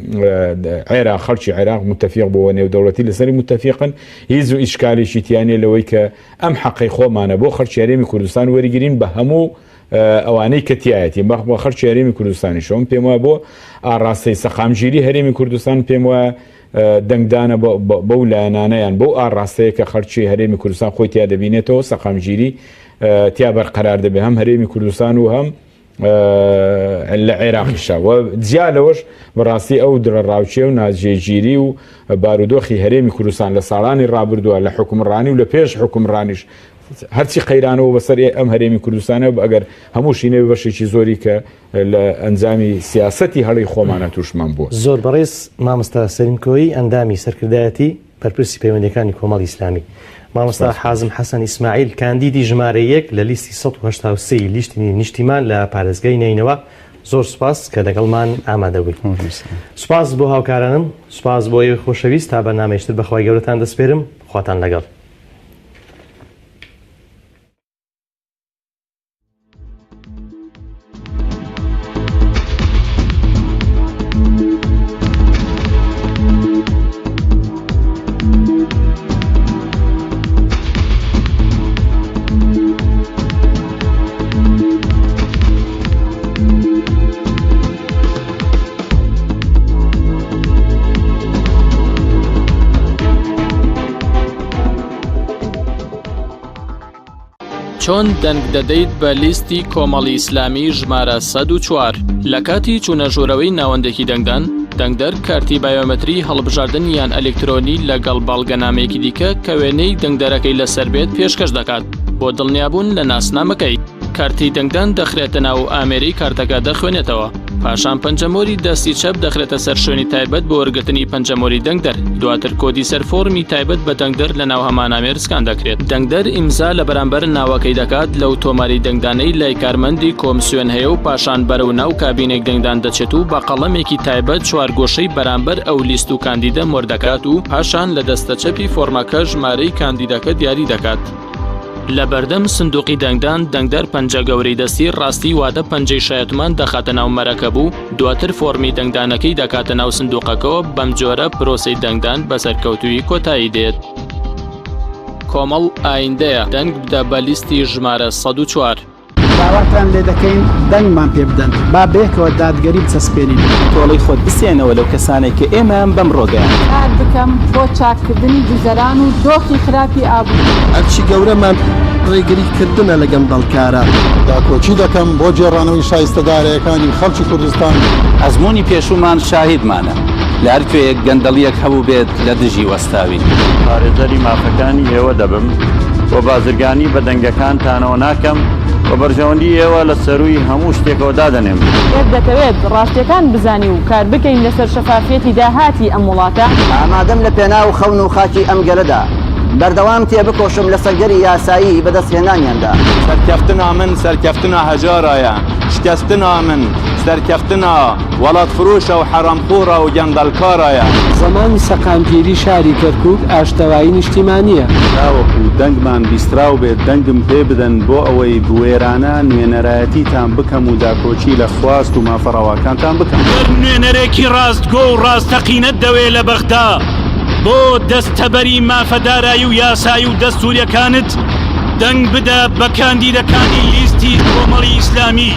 عێراق خەڵکی عێراق متفیق بۆ نێودەوڵەتی لەسەری متفیقن هیچ و ئیشکالیشی تیانێ لەوەی کە ئەم حەقی خۆمانە بۆ خەڵکی هەرێمی کوردستان وەرگرین بە هەموو ئەوانەی کەتیایەتی بە خەڵکی هەرێمی کوردستانی شەوم پێم وایە بۆ ئاڕاستەی سەقامگیری هەرێمی کوردستان پێم وایە دەنگدانە بەو لایەنانەیان بۆ ئاڕاستەیە کە خەڵکی هەرێمی کوردستان خۆی تیا دەبینێتەوە سەقامگیری تیا بەرقەرار دەبێ هەم هەرێمی کوردستان و هەم لە عێراقیشە و جیا لەوەش بەڕاستی ئەو درەڕاوچێ و ناجێگیری و بارودۆخی هەرێمی کوردستان لە ساڵانی ڕابردووە لە حکومڕانی و لە پێش حکومڕانیش هەرچی قەیرانەوە بەسەر ئەم هەرێمی کوردستانە ئەگەر هەمووشی نەوێ بەشێکی زۆری کە لە ئەنجامی سیاسەتی هەڵی خۆمانە تووشمان بووە. زۆر بەڕێز مامۆستا سەلیمکۆیی ئەندامی سەرکردایەتی بەرپرسی پەیوەندیەکانی کۆمەڵی ئیسلامی مامۆستا حازم حەسەن ئیسماعیل کاندیدی ژمارە 1 لە لیستی 183 لیشتی نیشتیمان لە پارێزگای نینەوە زۆر سوپاس کە لەگەڵمان ئامادەبووی. سوپاس بۆ هاوکارانم سوپاس بۆ ئێوەی خۆشەویست تا بەرنامەیەشتر بەخوای گەورەتان دەسپێرم خواتان لەگەڵ. چۆن دەنگ دەدەیت بە لیستی کۆمەڵی ئیسلامی ژمارە 104 لە کاتی چوونەژوورەوەی ناوەندێکی دەنگدان دەنگدەر کارتی بایۆمەتری هەڵبژاردن یان ئەلکترۆنی لەگەڵ بەڵگەنامەیەکی دیکە کە وێنەی دەنگدەرەکەی لەسەر بێت پێشکەش دەکات بۆ دڵنیابوون لە ناسنامەکەی. کارتی دەنگدان دەخرێتە ناو ئامێری کارتەکە دەخوێنێتەوە. پاشان پەنجەمۆری دەستی چەپ دەخرێتە سەر شوێنی تایبەت بۆ وەرگرتنی پەنجەمۆری دەنگدەر. دواتر کۆدی سەر فۆرمی تایبەت بە دەنگدەر لە ناو هەمان ئامێر سکان دەکرێت. دەنگدەر ئیمزا لە بەرامبەر ناوەکەی دەکات لەو تۆماری دەنگدانەی لای کارمەندی کۆمسیۆن هەیە و پاشان بەرەو ناو کابینێک دەنگدان دەچێت و بە قەڵەمێکی تایبەت چوارگۆشەی بەرامبەر ئەو لیست و کاندیدە مۆردەکات و پاشان لە دەستە چەپی فۆرمەکە ژمارەی کاندیدەکە دیاری دەکات. لە بەردەم سندوقی دەنگدان دەنگدەر پەنجە گەورەی دەستی ڕاستی واتە پەنجەی شایەتمان دەخاتە ناو مەرەکەب و دواتر فۆرمی دەنگدانەکەی دەکاتە ناو سندوقەکەەوە بەم جۆرە پرۆسەی دەنگدان بەسەرکەوتووی کۆتایی دێت. کۆمەڵ ئایندەیە دەنگ بدە بە لیستی ژمارە 104. باوەتان لێ دەکەین دەنگمان پێ بدەن با بێکەوە دادگەری بچەسپێنین تۆڵی خۆت بسێنەوە لەو کەسانێک کە ئێمەیان بەم ڕۆگەیان کار بکەم بۆ چاککردنی گوزەران و دۆخی خراپی ئابوو. ئەرچی گەورەمان ڕێگریکردنە لە گەندەڵکارە داکۆچی دەکەم بۆ جێڕانەوەی شایستەدارەکانی خەڵکی کوردستان. ئەزمموی پێشومان شاهیدمانە لە هەرکوێیەک گەندەڵیەک هەبوو بێت لە دژی وەستاوین. پارێزەری مافەکانی ئێوە دەبم بۆ بازرگانی بە دەنگەکانتانەوە ناکەم بە بەرژەوەندی ئێوە لە سەروی هەموو شتێکەوە دادەنێم. یەک دەتەوێت ڕاستیەکان بزانی و کار بکەین لەسەر شەفافێتی داهاتی ئەم وڵاتە. ئامادەم لە پێناو خەون و خاکی ئەم گەلەدا بەردەوام تێبکۆشم لە سەرگەری یاسایی بەدەستهێنانیاندا. سەرکەفتنا من سەرکەفتنا هەژارایە شکەستنا من سەرکەفتنا وڵات فروشە و حەرامخۆرە و گەندەڵکارایە. زەمانی سەقامگیری شاری کەرکووک ئاشتەوایی نیشتیمانیە. داوەکو دەنگمان بیستراو بێت دەنگم پێ بدەن بۆ ئەوەی بوێرانە نوێنەرایەتیتان بکەم و داکۆچی لە خواست و مافەڕەواکانتان بکەم. نوێنەرێکی ڕاستگۆ و ڕاستەقینەت دەوێ لە بەغدا بۆ دەستەبەری مافەدارایی و یاسایی و دەستوریەکانت دەنگ بدە بە کاندیدەکانی لیستی کۆمەڵی ئیسلامی.